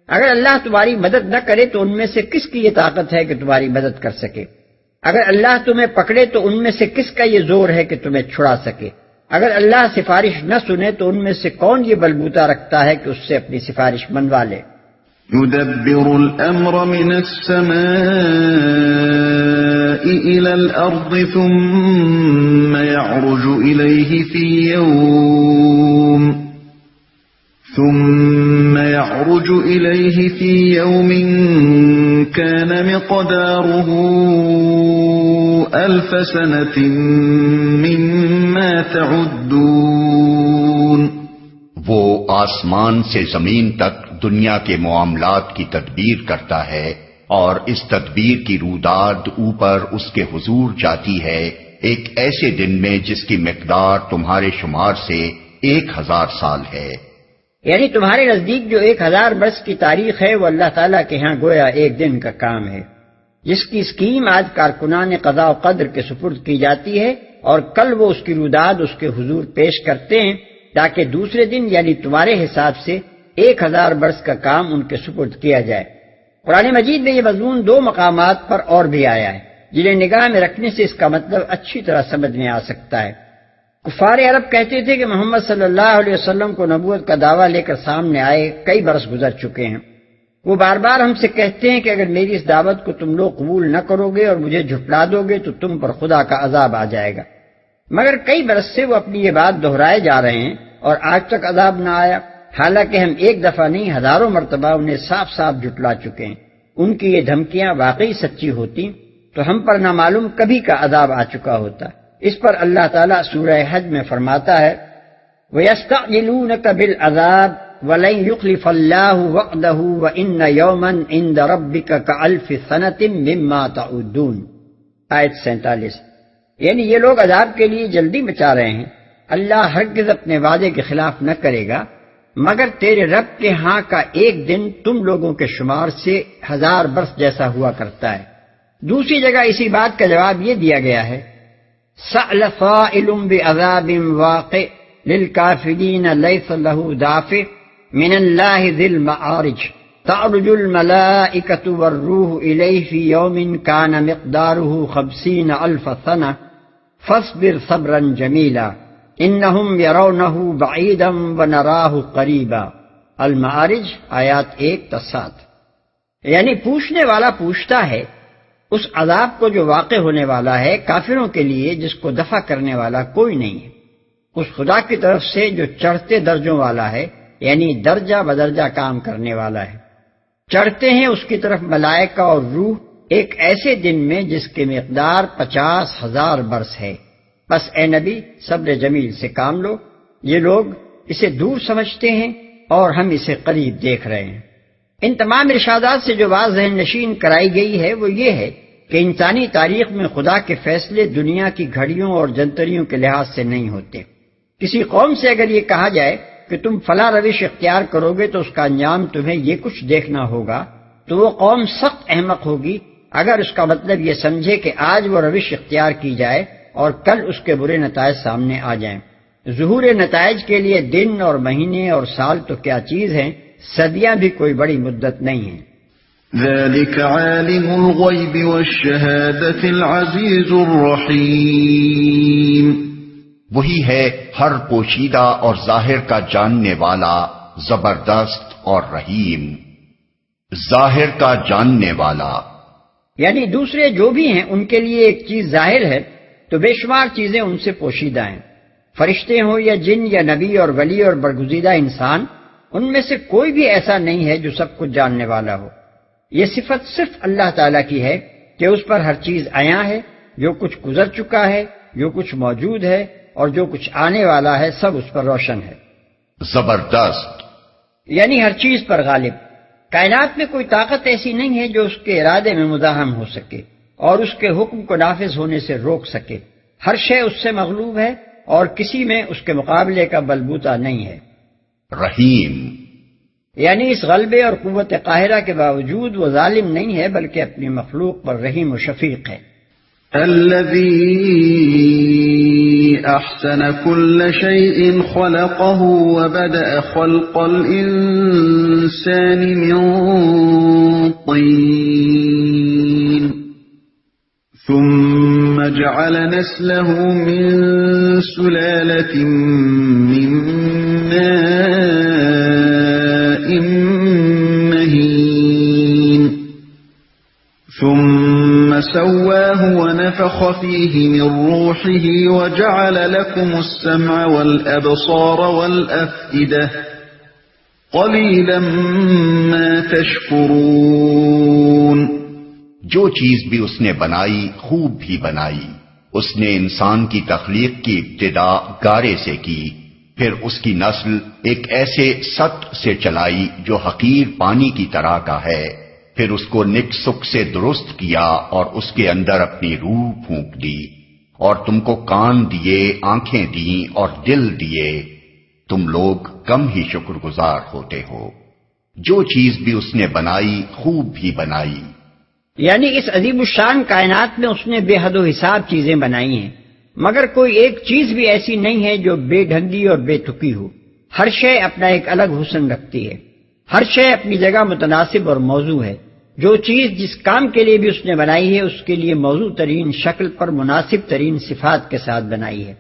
اگر اللہ تمہاری مدد نہ کرے تو ان میں سے کس کی یہ طاقت ہے کہ تمہاری مدد کر سکے؟ اگر اللہ تمہیں پکڑے تو ان میں سے کس کا یہ زور ہے کہ تمہیں چھڑا سکے؟ اگر اللہ سفارش نہ سنے تو ان میں سے کون یہ بلبوتا رکھتا ہے کہ اس سے اپنی سفارش منوا لے؟ يدبر الأمر من السماء إلى الأرض ثم يعرج إليه في يوم كان مقداره 1000 سنة مما تعدون۔ وہ آسمان سے زمین تک دنیا کے معاملات کی تدبیر کرتا ہے، اور اس تدبیر کی روداد اوپر اس کے حضور جاتی ہے ایک ایسے دن میں جس کی مقدار تمہارے شمار سے 1000 سال ہے۔ یعنی تمہارے نزدیک جو 1000 برس کی تاریخ ہے وہ اللہ تعالیٰ کے ہاں گویا ایک دن کا کام ہے، جس کی اسکیم آج کارکنان قضاء و قدر کے سپرد کی جاتی ہے، اور کل وہ اس کی روداد اس کے حضور پیش کرتے ہیں تاکہ دوسرے دن یعنی تمہارے حساب سے 1000 برس کا کام ان کے سپرد کیا جائے۔ قرآن مجید میں یہ مضمون 2 مقامات پر اور بھی آیا ہے جنہیں نگاہ میں رکھنے سے اس کا مطلب اچھی طرح سمجھ میں آ سکتا ہے۔ کفار عرب کہتے تھے کہ محمد صلی اللہ علیہ وسلم کو نبوت کا دعویٰ لے کر سامنے آئے کئی برس گزر چکے ہیں، وہ بار بار ہم سے کہتے ہیں کہ اگر میری اس دعوت کو تم لوگ قبول نہ کرو گے اور مجھے جھٹلا دو گے تو تم پر خدا کا عذاب آ جائے گا، مگر کئی برس سے وہ اپنی یہ بات دہرائے جا رہے ہیں اور آج تک عذاب نہ آیا، حالانکہ ہم ایک دفعہ نہیں ہزاروں مرتبہ انہیں صاف صاف جھٹلا چکے ہیں۔ ان کی یہ دھمکیاں واقعی سچی ہوتی تو ہم پر نامعلوم کبھی کا عذاب آ چکا ہوتا۔ اس پر اللہ تعالیٰ سورہ حج میں فرماتا ہے وَيَسْتَعْجِلُونَكَ بِالْعَذَابِ وَلَن يُخْلِفَ اللَّهُ وَعْدَهُ وَإِنَّ يَوْمًا عِندَ رَبِّكَ كَأَلْفِ سَنَةٍ مِّمَّا تَعُدُّونَ۔ آیت 47۔ یعنی یہ لوگ عذاب کے لیے جلدی مچا رہے ہیں، اللہ ہرگز اپنے وعدے کے خلاف نہ کرے گا، مگر تیرے رب کے ہاں کا ایک دن تم لوگوں کے شمار سے 1000 برس جیسا ہوا کرتا ہے۔ دوسری جگہ اسی بات کا جواب یہ دیا گیا ہے سأل صائل بعذاب واقع للكافرين ليس له دافع من الله ذي المعارج تعرج الملائكة والروح إليه في يوم كان مقداره 50,000 سنة فاصبر صبرا جميلا انہم یرونہ بعیدا ونراہ قریبا۔ المعارج آیات 1-7۔ یعنی پوچھنے والا پوچھتا ہے اس عذاب کو جو واقع ہونے والا ہے کافروں کے لیے جس کو دفع کرنے والا کوئی نہیں ہے، اس خدا کی طرف سے جو چڑھتے درجوں والا ہے، یعنی درجہ بدرجہ کام کرنے والا ہے۔ چڑھتے ہیں اس کی طرف ملائکہ اور روح ایک ایسے دن میں جس کی مقدار 50,000 برس ہے۔ بس اے نبی صبر جمیل سے کام لو، یہ لوگ اسے دور سمجھتے ہیں اور ہم اسے قریب دیکھ رہے ہیں۔ ان تمام ارشادات سے جو بات ذہن نشین کرائی گئی ہے وہ یہ ہے کہ انسانی تاریخ میں خدا کے فیصلے دنیا کی گھڑیوں اور جنتریوں کے لحاظ سے نہیں ہوتے۔ کسی قوم سے اگر یہ کہا جائے کہ تم فلاں روش اختیار کرو گے تو اس کا انجام تمہیں یہ کچھ دیکھنا ہوگا، تو وہ قوم سخت احمق ہوگی اگر اس کا مطلب یہ سمجھے کہ آج وہ روش اختیار کی جائے اور کل اس کے برے نتائج سامنے آ جائیں۔ ظہور نتائج کے لیے دن اور مہینے اور سال تو کیا چیز ہیں، صدیاں بھی کوئی بڑی مدت نہیں ہیں۔ ذلك عالم الغیب والشہادة العزیز الرحیم۔ وہی ہے ہر پوشیدہ اور ظاہر کا جاننے والا، زبردست اور رحیم۔ ظاہر کا جاننے والا یعنی دوسرے جو بھی ہیں ان کے لیے ایک چیز ظاہر ہے تو بے شمار چیزیں ان سے پوشیدہ ہیں۔ فرشتے ہوں یا جن یا نبی اور ولی اور برگزیدہ انسان، ان میں سے کوئی بھی ایسا نہیں ہے جو سب کچھ جاننے والا ہو۔ یہ صفت صرف اللہ تعالیٰ کی ہے کہ اس پر ہر چیز عیاں ہے، جو کچھ گزر چکا ہے، جو کچھ موجود ہے اور جو کچھ آنے والا ہے، سب اس پر روشن ہے۔ زبردست۔ یعنی ہر چیز پر غالب۔ کائنات میں کوئی طاقت ایسی نہیں ہے جو اس کے ارادے میں مزاحم ہو سکے اور اس کے حکم کو نافذ ہونے سے روک سکے۔ ہر شے اس سے مغلوب ہے اور کسی میں اس کے مقابلے کا بلبوتا نہیں ہے۔ رحیم۔ یعنی اس غلبے اور قوت قاہرہ کے باوجود وہ ظالم نہیں ہے بلکہ اپنی مخلوق پر رحیم و شفیق ہے۔ الذي أحسن كل شيء خلقه وبدأ خلق الإنسان من طين ثم جعل نسله من سلالة من ماء مهين ثم سواه ونفخ فيه من روحه وجعل لكم السمع والأبصار والأفئدة قليلا ما تشكرون۔ جو چیز بھی اس نے بنائی خوب بھی بنائی۔ اس نے انسان کی تخلیق کی ابتدا گارے سے کی، پھر اس کی نسل ایک ایسے ست سے چلائی جو حقیر پانی کی طرح کا ہے، پھر اس کو نک سک سے درست کیا اور اس کے اندر اپنی روح پھونک دی، اور تم کو کان دیے، آنکھیں دیں اور دل دیے، تم لوگ کم ہی شکر گزار ہوتے ہو۔ جو چیز بھی اس نے بنائی خوب بھی بنائی۔ یعنی اس عظیم الشان کائنات میں اس نے بے حد و حساب چیزیں بنائی ہیں، مگر کوئی ایک چیز بھی ایسی نہیں ہے جو بے ڈھنگی اور بے تکی ہو۔ ہر شے اپنا ایک الگ حسن رکھتی ہے، ہر شے اپنی جگہ متناسب اور موضوع ہے۔ جو چیز جس کام کے لیے بھی اس نے بنائی ہے اس کے لیے موضوع ترین شکل پر مناسب ترین صفات کے ساتھ بنائی ہے۔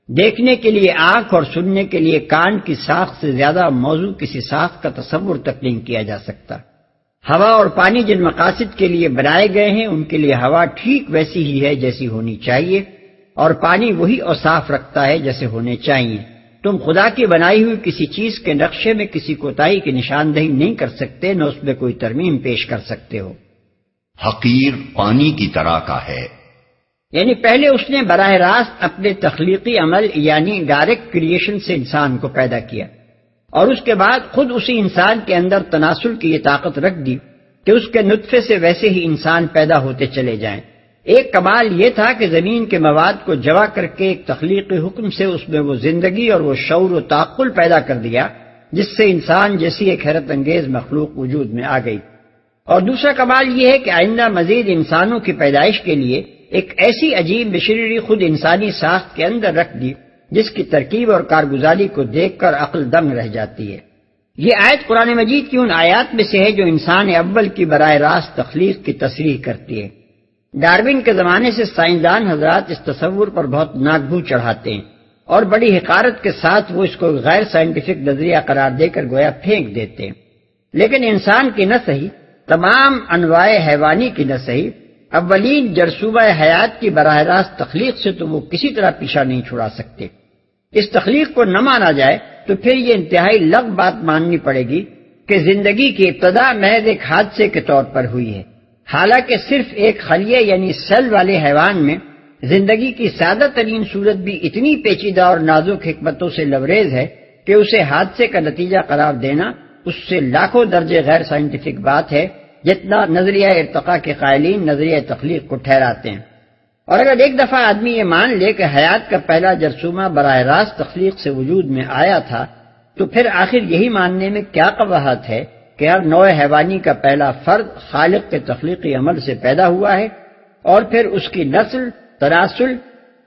دیکھنے کے لیے آنکھ اور سننے کے لیے کان کی ساخت سے زیادہ موضوع کسی ساخت کا تصور تک نہیں کیا جا سکتا۔ ہوا اور پانی جن مقاصد کے لیے بنائے گئے ہیں ان کے لیے ہوا ٹھیک ویسی ہی ہے جیسی ہونی چاہیے، اور پانی وہی اوصاف رکھتا ہے جیسے ہونے چاہیے۔ تم خدا کی بنائی ہوئی کسی چیز کے نقشے میں کسی کوتاہی کی نشاندہی نہیں کر سکتے، نہ اس میں کوئی ترمیم پیش کر سکتے ہو۔ حقیر پانی کی طرح کا ہے۔ یعنی پہلے اس نے براہ راست اپنے تخلیقی عمل یعنی ڈائریکٹ کریشن سے انسان کو پیدا کیا، اور اس کے بعد خود اسی انسان کے اندر تناسل کی یہ طاقت رکھ دی کہ اس کے نطفے سے ویسے ہی انسان پیدا ہوتے چلے جائیں۔ ایک کمال یہ تھا کہ زمین کے مواد کو جمع کر کے ایک تخلیقی حکم سے اس میں وہ زندگی اور وہ شعور و تعقل پیدا کر دیا جس سے انسان جیسی ایک حیرت انگیز مخلوق وجود میں آ گئی۔ اور دوسرا کمال یہ ہے کہ آئندہ مزید انسانوں کی پیدائش کے لیے ایک ایسی عجیب مشینری خود انسانی ساخت کے اندر رکھ دی جس کی ترکیب اور کارگزاری کو دیکھ کر عقل دنگ رہ جاتی ہے۔ یہ آیت قرآن مجید کی ان آیات میں سے ہے جو انسان اول کی براہ راست تخلیق کی تصریح کرتی ہے۔ ڈارون کے زمانے سے سائنسدان حضرات اس تصور پر بہت ناگبو چڑھاتے ہیں اور بڑی حقارت کے ساتھ وہ اس کو غیر سائنٹیفک نظریہ قرار دے کر گویا پھینک دیتے ہیں۔ لیکن انسان کی نہ صحیح، تمام انواع حیوانی کی نہ صحیح، اولین جرثومہ حیات کی براہ راست تخلیق سے تو وہ کسی طرح پیچھا نہیں چھڑا سکتے۔ اس تخلیق کو نہ مانا جائے تو پھر یہ انتہائی لغ بات ماننی پڑے گی کہ زندگی کی ابتدا محض ایک حادثے کے طور پر ہوئی ہے، حالانکہ صرف ایک خلیے یعنی سیل والے حیوان میں زندگی کی سادہ ترین صورت بھی اتنی پیچیدہ اور نازک حکمتوں سے لبریز ہے کہ اسے حادثے کا نتیجہ قرار دینا اس سے لاکھوں درجے غیر سائنٹیفک بات ہے جتنا نظریہ ارتقاء کے قائلین نظریہ تخلیق کو ٹھہراتے ہیں۔ اور اگر ایک دفعہ آدمی یہ مان لے کہ حیات کا پہلا جرثومہ براہ راست تخلیق سے وجود میں آیا تھا تو پھر آخر یہی ماننے میں کیا قباحت ہے کہ ہر نوع حیوانی کا پہلا فرد خالق کے تخلیقی عمل سے پیدا ہوا ہے اور پھر اس کی نسل تناسل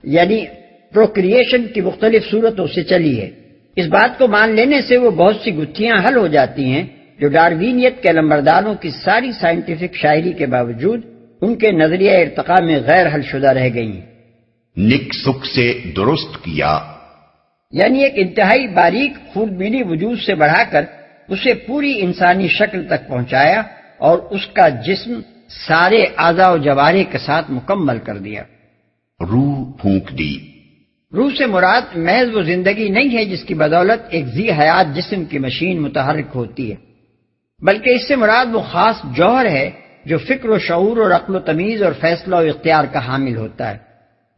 یعنی پروکریشن کی مختلف صورتوں سے چلی ہے۔ اس بات کو مان لینے سے وہ بہت سی گتھیاں حل ہو جاتی ہیں جو ڈاروینیت کے علمبرداروں کی ساری سائنٹیفک شاعری کے باوجود ان کے نظریہ ارتقاء میں غیر حل شدہ رہ گئی ہیں۔ نک سک سے درست کیا، یعنی ایک انتہائی باریک خوردبینی وجود سے بڑھا کر اسے پوری انسانی شکل تک پہنچایا اور اس کا جسم سارے اعضاء و جوارح کے ساتھ مکمل کر دیا۔ روح پھونک دی، روح سے مراد محض وہ زندگی نہیں ہے جس کی بدولت ایک ذی حیات جسم کی مشین متحرک ہوتی ہے، بلکہ اس سے مراد وہ خاص جوہر ہے جو فکر و شعور اور عقل و تمیز اور فیصلہ و اختیار کا حامل ہوتا ہے،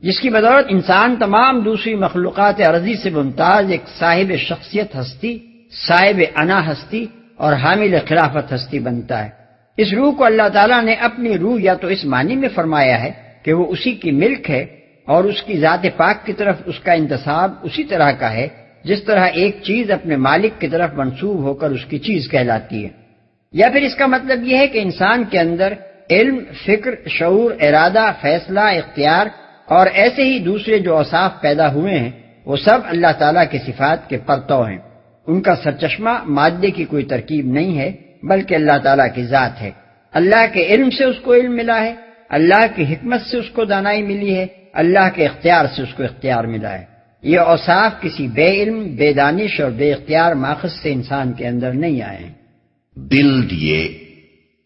جس کی بدولت انسان تمام دوسری مخلوقات ارضی سے ممتاز ایک صاحب شخصیت ہستی، صاحب انا ہستی اور حامل خلافت ہستی بنتا ہے۔ اس روح کو اللہ تعالیٰ نے اپنی روح یا تو اس معنی میں فرمایا ہے کہ وہ اسی کی ملک ہے اور اس کی ذات پاک کی طرف اس کا انتساب اسی طرح کا ہے جس طرح ایک چیز اپنے مالک کی طرف منسوب ہو کر اس کی چیز کہلاتی ہے، یا پھر اس کا مطلب یہ ہے کہ انسان کے اندر علم، فکر، شعور، ارادہ، فیصلہ، اختیار اور ایسے ہی دوسرے جو اوصاف پیدا ہوئے ہیں وہ سب اللہ تعالیٰ کی صفات کے پرتو ہیں، ان کا سرچشمہ مادے کی کوئی ترکیب نہیں ہے بلکہ اللہ تعالیٰ کی ذات ہے۔ اللہ کے علم سے اس کو علم ملا ہے، اللہ کی حکمت سے اس کو دانائی ملی ہے، اللہ کے اختیار سے اس کو اختیار ملا ہے۔ یہ اوصاف کسی بے علم، بے دانش اور بے اختیار ماخذ سے انسان کے اندر نہیں آئے ہیں۔ دل دیے۔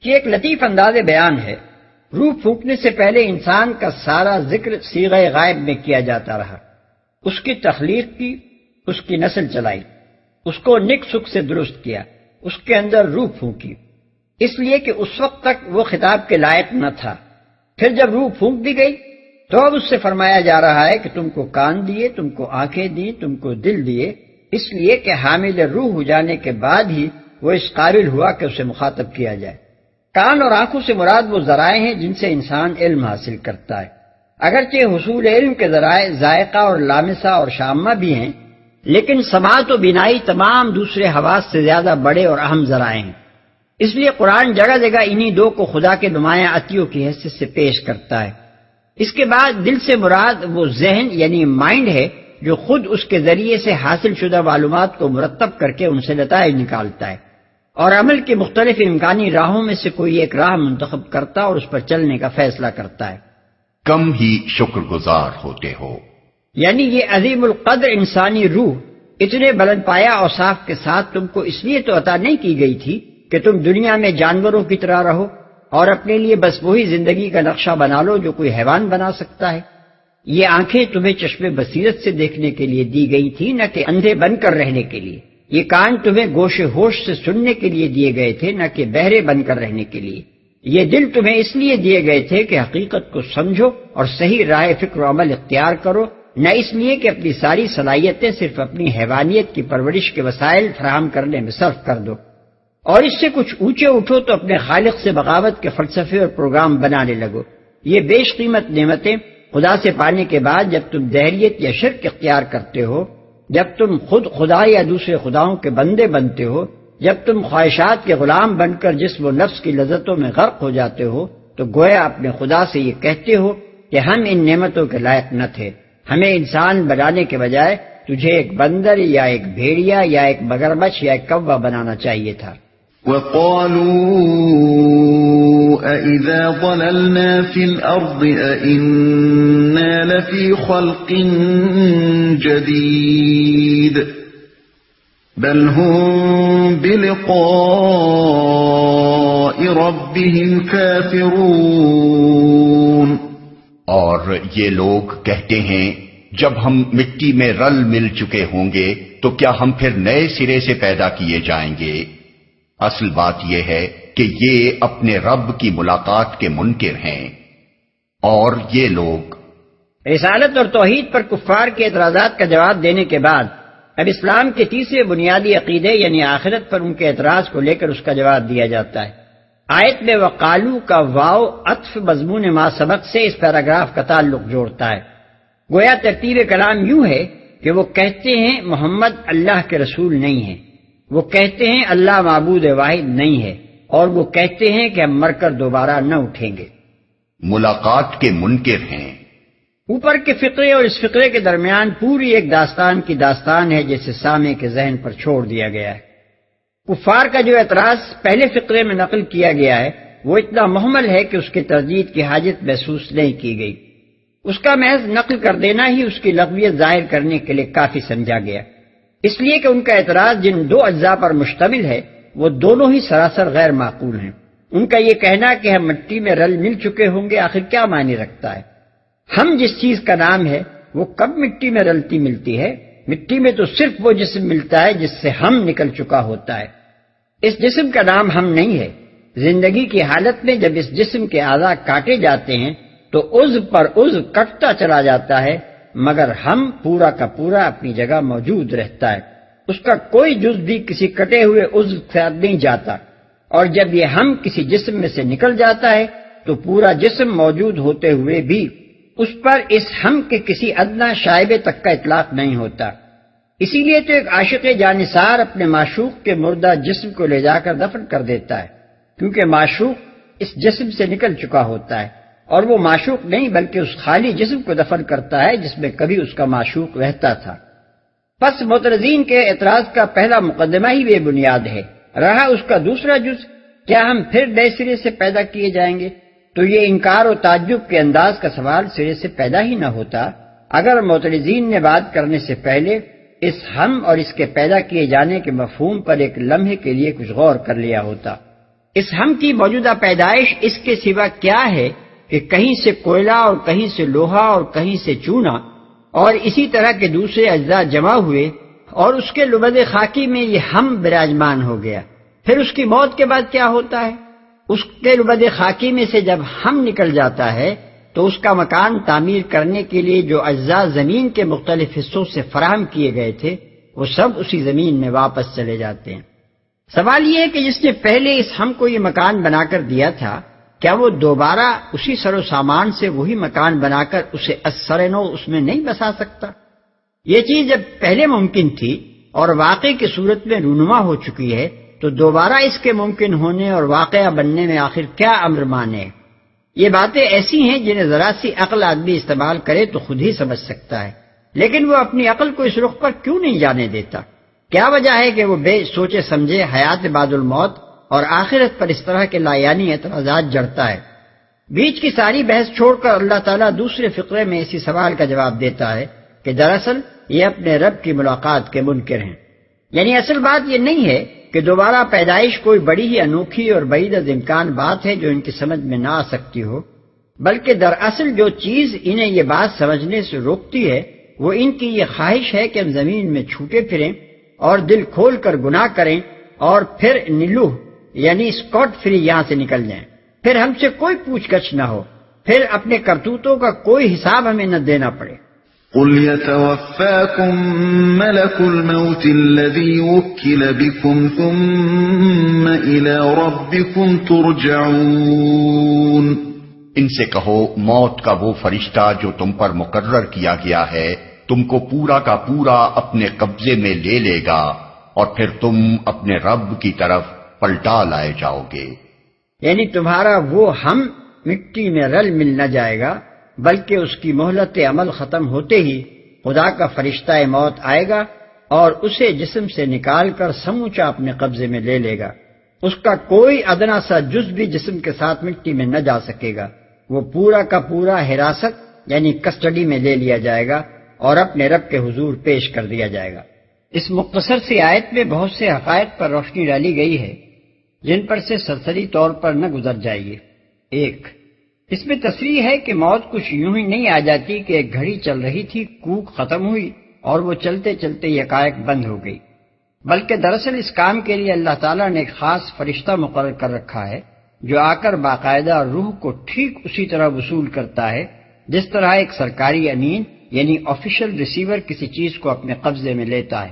یہ ایک لطیف انداز بیان ہے۔ روح پھونکنے سے پہلے انسان کا سارا ذکر صیغہ غائب میں کیا جاتا رہا، اس کی تخلیق کی، اس کی نسل چلائی، اس کو نک سک سے درست کیا، اس کے اندر روح پھونکی، اس لیے کہ اس وقت تک وہ خطاب کے لائق نہ تھا۔ پھر جب روح پھونک دی گئی تو اب اس سے فرمایا جا رہا ہے کہ تم کو کان دیے، تم کو آنکھیں دی، تم کو دل دیے، اس لیے کہ حامل روح ہو جانے کے بعد ہی وہ اس قابل ہوا کہ اسے مخاطب کیا جائے۔ کان اور آنکھوں سے مراد وہ ذرائع ہیں جن سے انسان علم حاصل کرتا ہے، اگرچہ حصول علم کے ذرائع ذائقہ اور لامسہ اور شامہ بھی ہیں، لیکن سماعت و بینائی تمام دوسرے حواس سے زیادہ بڑے اور اہم ذرائع ہیں۔ اس لیے قرآن جگہ جگہ انہی دو کو خدا کے نمایاں عطیوں کی حیثیت سے پیش کرتا ہے۔ اس کے بعد دل سے مراد وہ ذہن یعنی مائنڈ ہے جو خود اس کے ذریعے سے حاصل شدہ معلومات کو مرتب کر کے ان سے نتائج نکالتا ہے اور عمل کی مختلف امکانی راہوں میں سے کوئی ایک راہ منتخب کرتا اور اس پر چلنے کا فیصلہ کرتا ہے۔ کم ہی شکر گزار ہوتے ہو۔ یعنی یہ عظیم القدر انسانی روح اتنے بلند پایا اوصاف کے ساتھ تم کو اس لیے تو عطا نہیں کی گئی تھی کہ تم دنیا میں جانوروں کی طرح رہو اور اپنے لیے بس وہی زندگی کا نقشہ بنا لو جو کوئی حیوان بنا سکتا ہے۔ یہ آنکھیں تمہیں چشم بصیرت سے دیکھنے کے لیے دی گئی تھی، نہ کہ اندھے بن کر رہنے کے لیے۔ یہ کان تمہیں گوش ہوش سے سننے کے لیے دیے گئے تھے، نہ کہ بہرے بن کر رہنے کے لیے۔ یہ دل تمہیں اس لیے دیے گئے تھے کہ حقیقت کو سمجھو اور صحیح راہ فکر و عمل اختیار کرو، نہ اس لیے کہ اپنی ساری صلاحیتیں صرف اپنی حیوانیت کی پرورش کے وسائل فراہم کرنے میں صرف کر دو، اور اس سے کچھ اونچے اٹھو تو اپنے خالق سے بغاوت کے فلسفے اور پروگرام بنانے لگو۔ یہ بیش قیمت نعمتیں خدا سے پانے کے بعد جب تم دہریت یا شرک اختیار کرتے ہو، جب تم خود خدا یا دوسرے خداؤں کے بندے بنتے ہو، جب تم خواہشات کے غلام بن کر جسم و نفس کی لذتوں میں غرق ہو جاتے ہو، تو گویا اپنے خدا سے یہ کہتے ہو کہ ہم ان نعمتوں کے لائق نہ تھے، ہمیں انسان بنانے کے بجائے تجھے ایک بندر یا ایک بھیڑیا یا ایک مگرمچھ یا ایک کوا بنانا چاہیے تھا۔ وَقَالُوا أَإِذَا ضَلَلْنَا فِي الْأَرْضِ أَإِنَّا لَفِي خَلْقٍ جَدِيدٍ بَلْ هُمْ بِلِقَاءِ رَبِّهِمْ كَافِرُونَ۔ اور یہ لوگ کہتے ہیں جب ہم مٹی میں رل مل چکے ہوں گے تو کیا ہم پھر نئے سرے سے پیدا کیے جائیں گے؟ اصل بات یہ ہے کہ یہ اپنے رب کی ملاقات کے منکر ہیں، اور یہ لوگ رسالت اور توحید پر کفار کے اعتراضات کا جواب دینے کے بعد اب اسلام کے تیسرے بنیادی عقیدے یعنی آخرت پر ان کے اعتراض کو لے کر اس کا جواب دیا جاتا ہے۔ آیت میں وقالو کا واو عطف مضمون ما سبق سے اس پیراگراف کا تعلق جوڑتا ہے۔ گویا ترتیب کلام یوں ہے کہ وہ کہتے ہیں محمد اللہ کے رسول نہیں ہیں، وہ کہتے ہیں اللہ معبود واحد نہیں ہے، اور وہ کہتے ہیں کہ ہم مر کر دوبارہ نہ اٹھیں گے۔ ملاقات کے منکر ہیں۔ اوپر کے فقرے اور اس فقرے کے درمیان پوری ایک داستان کی داستان ہے جسے سامع کے ذہن پر چھوڑ دیا گیا ہے۔ کفار کا جو اعتراض پہلے فقرے میں نقل کیا گیا ہے وہ اتنا محمل ہے کہ اس کی تردید کی حاجت محسوس نہیں کی گئی، اس کا محض نقل کر دینا ہی اس کی لغویت ظاہر کرنے کے لیے کافی سمجھا گیا، اس لیے کہ ان کا اعتراض جن دو اجزاء پر مشتمل ہے وہ دونوں ہی سراسر غیر معقول ہیں۔ ان کا یہ کہنا کہ ہم مٹی میں رل مل چکے ہوں گے آخر کیا معنی رکھتا ہے؟ ہم جس چیز کا نام ہے وہ کب مٹی میں رلتی ملتی ہے؟ مٹی میں تو صرف وہ جسم ملتا ہے جس سے ہم نکل چکا ہوتا ہے۔ اس جسم کا نام ہم نہیں ہے۔ زندگی کی حالت میں جب اس جسم کے اعضاء کاٹے جاتے ہیں تو عضو پر عضو کٹتا چلا جاتا ہے، مگر ہم پورا کا پورا اپنی جگہ موجود رہتا ہے، اس کا کوئی جز بھی کسی کٹے ہوئے عضو سے نہیں جاتا۔ اور جب یہ ہم کسی جسم میں سے نکل جاتا ہے تو پورا جسم موجود ہوتے ہوئے بھی اس پر اس ہم کے کسی ادنا شائبے تک کا اطلاق نہیں ہوتا۔ اسی لیے تو ایک عاشق جانثار اپنے معشوق کے مردہ جسم کو لے جا کر دفن کر دیتا ہے، کیونکہ معشوق اس جسم سے نکل چکا ہوتا ہے، اور وہ معشوق نہیں بلکہ اس خالی جسم کو دفن کرتا ہے جس میں کبھی اس کا معشوق رہتا تھا۔ پس معترضین کے اعتراض کا پہلا مقدمہ ہی بے بنیاد ہے۔ رہا اس کا دوسرا جز، کیا ہم پھر نئے سرے سے پیدا کیے جائیں گے؟ تو یہ انکار و تعجب کے انداز کا سوال سرے سے پیدا ہی نہ ہوتا اگر معترضین نے بات کرنے سے پہلے اس ہم اور اس کے پیدا کیے جانے کے مفہوم پر ایک لمحے کے لیے کچھ غور کر لیا ہوتا۔ اس ہم کی موجودہ پیدائش اس کے سوا کیا ہے کہ کہیں سے کوئلہ اور کہیں سے لوہا اور کہیں سے چونا اور اسی طرح کے دوسرے اجزاء جمع ہوئے اور اس کے لبد خاکی میں یہ ہم براجمان ہو گیا۔ پھر اس کی موت کے بعد کیا ہوتا ہے؟ اس کے لبد خاکی میں سے جب ہم نکل جاتا ہے تو اس کا مکان تعمیر کرنے کے لیے جو اجزاء زمین کے مختلف حصوں سے فراہم کیے گئے تھے وہ سب اسی زمین میں واپس چلے جاتے ہیں۔ سوال یہ ہے کہ جس نے پہلے اس ہم کو یہ مکان بنا کر دیا تھا، کیا وہ دوبارہ اسی سر و سامان سے وہی مکان بنا کر اسے اثر نو اس میں نہیں بسا سکتا؟ یہ چیز جب پہلے ممکن تھی اور واقع کی صورت میں رونما ہو چکی ہے تو دوبارہ اس کے ممکن ہونے اور واقعہ بننے میں آخر کیا امر مانے؟ یہ باتیں ایسی ہیں جنہیں ذرا سی عقل آدمی استعمال کرے تو خود ہی سمجھ سکتا ہے، لیکن وہ اپنی عقل کو اس رخ پر کیوں نہیں جانے دیتا؟ کیا وجہ ہے کہ وہ بے سوچے سمجھے حیات بعد الموت اور آخرت پر اس طرح کے لایانی اعتراضات جڑتا ہے؟ بیچ کی ساری بحث چھوڑ کر اللہ تعالیٰ دوسرے فقرے میں اسی سوال کا جواب دیتا ہے کہ دراصل یہ اپنے رب کی ملاقات کے منکر ہیں۔ یعنی اصل بات یہ نہیں ہے کہ دوبارہ پیدائش کوئی بڑی ہی انوکھی اور بعید از امکان بات ہے جو ان کی سمجھ میں نہ آ سکتی ہو، بلکہ دراصل جو چیز انہیں یہ بات سمجھنے سے روکتی ہے وہ ان کی یہ خواہش ہے کہ ہم زمین میں چھوٹے پھریں اور دل کھول کر گناہ کریں اور پھر نلوہ یعنی اسکاٹ فری یہاں سے نکل جائیں، پھر ہم سے کوئی پوچھ گچھ نہ ہو، پھر اپنے کرتوتوں کا کوئی حساب ہمیں نہ دینا پڑے۔ قل يتوفاكم ملك الموت الذي وكل بكم ثم إلى ربكم ترجعون۔ ان سے کہو موت کا وہ فرشتہ جو تم پر مقرر کیا گیا ہے تم کو پورا کا پورا اپنے قبضے میں لے لے گا اور پھر تم اپنے رب کی طرف پلٹا لائے جاؤ گے۔ یعنی تمہارا وہ ہم مٹی میں رل مل نہ جائے گا بلکہ اس کی مہلت عمل ختم ہوتے ہی خدا کا فرشتہ موت آئے گا اور اسے جسم سے نکال کر سموچا اپنے قبضے میں لے لے گا۔ اس کا کوئی ادنا سا جز بھی جسم کے ساتھ مٹی میں نہ جا سکے گا، وہ پورا کا پورا حراست یعنی کسٹڈی میں لے لیا جائے گا اور اپنے رب کے حضور پیش کر دیا جائے گا۔ اس مختصر سی آیت میں بہت سے حقائق پر روشنی ڈالی گئی ہے جن پر سے سرسری طور پر نہ گزر جائیے۔ ایک، اس میں تصریح ہے کہ موت کچھ یوں ہی نہیں آ جاتی کہ ایک گھڑی چل رہی تھی، کوک ختم ہوئی اور وہ چلتے چلتے یکایک بند ہو گئی، بلکہ دراصل اس کام کے لیے اللہ تعالیٰ نے ایک خاص فرشتہ مقرر کر رکھا ہے جو آ کر باقاعدہ روح کو ٹھیک اسی طرح وصول کرتا ہے جس طرح ایک سرکاری امین یعنی آفیشل ریسیور کسی چیز کو اپنے قبضے میں لیتا ہے۔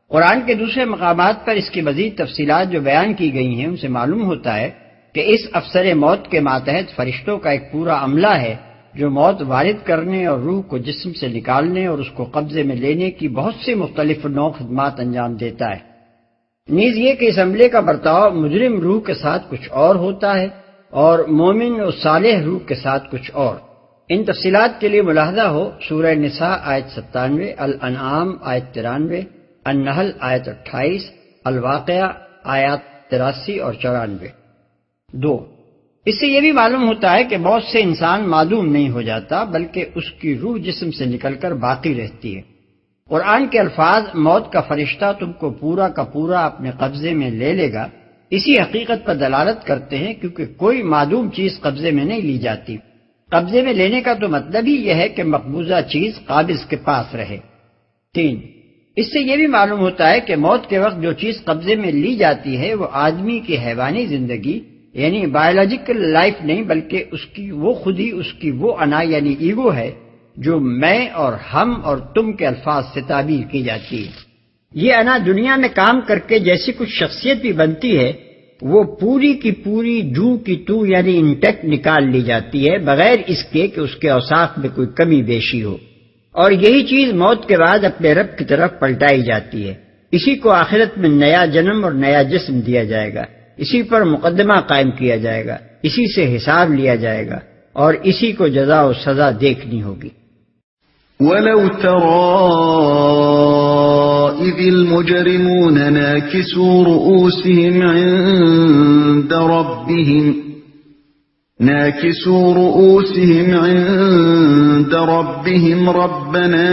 قرآن کے دوسرے مقامات پر اس کی مزید تفصیلات جو بیان کی گئی ہیں ان سے معلوم ہوتا ہے کہ اس افسر موت کے ماتحت فرشتوں کا ایک پورا عملہ ہے جو موت وارد کرنے اور روح کو جسم سے نکالنے اور اس کو قبضے میں لینے کی بہت سے مختلف نوع خدمات انجام دیتا ہے۔ نیز یہ کہ اس عملے کا برتاؤ مجرم روح کے ساتھ کچھ اور ہوتا ہے اور مومن و صالح روح کے ساتھ کچھ اور۔ ان تفصیلات کے لیے ملاحظہ ہو سورہ نساء آیت 97، الانعام آیت 93، النحل آیت 28، الواقعہ آیات 83 اور 94۔ دو، اس سے یہ بھی معلوم ہوتا ہے کہ موت سے انسان معدوم نہیں ہو جاتا بلکہ اس کی روح جسم سے نکل کر باقی رہتی ہے۔ قرآن کے الفاظ موت کا فرشتہ تم کو پورا کا پورا اپنے قبضے میں لے لے گا اسی حقیقت پر دلالت کرتے ہیں کیونکہ کوئی معدوم چیز قبضے میں نہیں لی جاتی۔ قبضے میں لینے کا تو مطلب ہی یہ ہے کہ مقبوضہ چیز قابض کے پاس رہے۔ 3، اس سے یہ بھی معلوم ہوتا ہے کہ موت کے وقت جو چیز قبضے میں لی جاتی ہے وہ آدمی کی حیوانی زندگی یعنی بایولوجیکل لائف نہیں، بلکہ اس کی وہ خودی، اس کی وہ انا یعنی ایگو ہے جو میں اور ہم اور تم کے الفاظ سے تعبیر کی جاتی ہے۔ یہ انا دنیا میں کام کر کے جیسی کچھ شخصیت بھی بنتی ہے وہ پوری کی پوری ڈو کی تو یعنی انٹیکٹ نکال لی جاتی ہے، بغیر اس کے کہ اس کے اوصاف میں کوئی کمی بیشی ہو، اور یہی چیز موت کے بعد اپنے رب کی طرف پلٹائی جاتی ہے۔ اسی کو آخرت میں نیا جنم اور نیا جسم دیا جائے گا، اسی پر مقدمہ قائم کیا جائے گا، اسی سے حساب لیا جائے گا، اور اسی کو جزا و سزا دیکھنی ہوگی۔ وَلَوْ تَرَىٰ إِذِ الْمُجْرِمُونَ نَاكِسُو رُءُوسِهِمْ عِندَ رَبِّهِمْ رَبَّنَا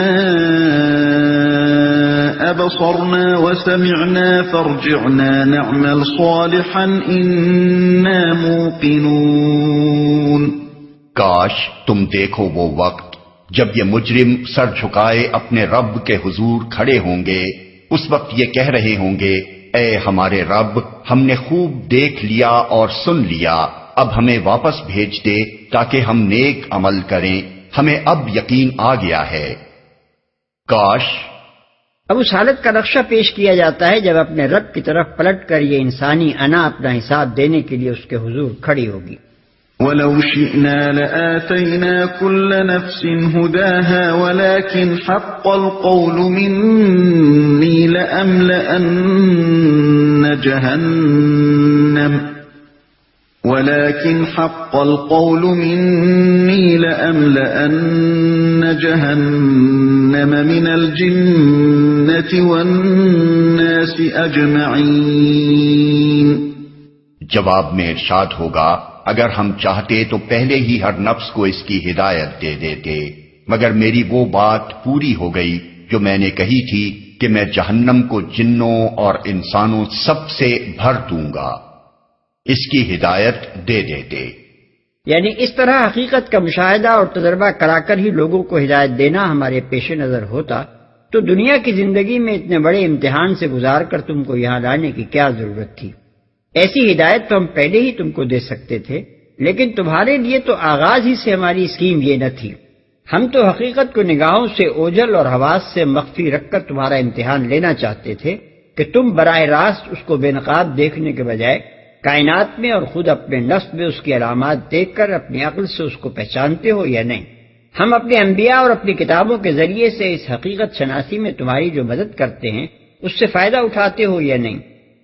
أَبْصَرْنَا وَسَمِعْنَا فَارْجِعْنَا نَعْمَلْ صَالِحًا إِنَّا مُوقِنُونَ۔ کاش تم دیکھو وہ وقت جب یہ مجرم سر جھکائے اپنے رب کے حضور کھڑے ہوں گے، اس وقت یہ کہہ رہے ہوں گے، اے ہمارے رب، ہم نے خوب دیکھ لیا اور سن لیا، اب ہمیں واپس بھیج دے تاکہ ہم نیک عمل کریں، ہمیں اب یقین آ گیا ہے۔ کاش۔ اب اس حالت کا نقشہ پیش کیا جاتا ہے جب اپنے رب کی طرف پلٹ کر یہ انسانی انا اپنا حساب دینے کے لیے اس کے حضور کھڑی ہوگی۔ وَلَوْ شِئْنَا لَآتَيْنَا كُلَّ نَفْسٍ هُدَاهَا وَلَكِنْ حَقَّ الْقَوْلُ مِنِّي لَأَمْلَأَنَّ جَهَنَّمَ مِنَ الْجِنَّةِ وَالنَّاسِ أَجْمَعِينَ۔ جواب میں ارشاد ہوگا، اگر ہم چاہتے تو پہلے ہی ہر نفس کو اس کی ہدایت دے دیتے، مگر میری وہ بات پوری ہو گئی جو میں نے کہی تھی کہ میں جہنم کو جنوں اور انسانوں سب سے بھر دوں گا، اس کی ہدایت دے دیتے۔ یعنی اس طرح حقیقت کا مشاہدہ اور تجربہ کرا کر ہی لوگوں کو ہدایت دینا ہمارے پیش نظر ہوتا تو دنیا کی زندگی میں اتنے بڑے امتحان سے گزار کر تم کو یہاں لانے کی کیا ضرورت تھی؟ ایسی ہدایت تو ہم پہلے ہی تم کو دے سکتے تھے، لیکن تمہارے لیے تو آغاز ہی سے ہماری اسکیم یہ نہ تھی۔ ہم تو حقیقت کو نگاہوں سے اوجھل اور حواس سے مخفی رکھ کر تمہارا امتحان لینا چاہتے تھے کہ تم براہ راست اس کو بے نقاب دیکھنے کے بجائے کائنات میں اور خود اپنے نفس میں اس کی علامات دیکھ کر اپنی عقل سے اس کو پہچانتے ہو یا نہیں۔ ہم اپنے انبیاء اور اپنی کتابوں کے ذریعے سے اس حقیقت شناسی میں تمہاری جو مدد کرتے ہیں اس سے فائدہ اٹھاتے ہو یا نہیں،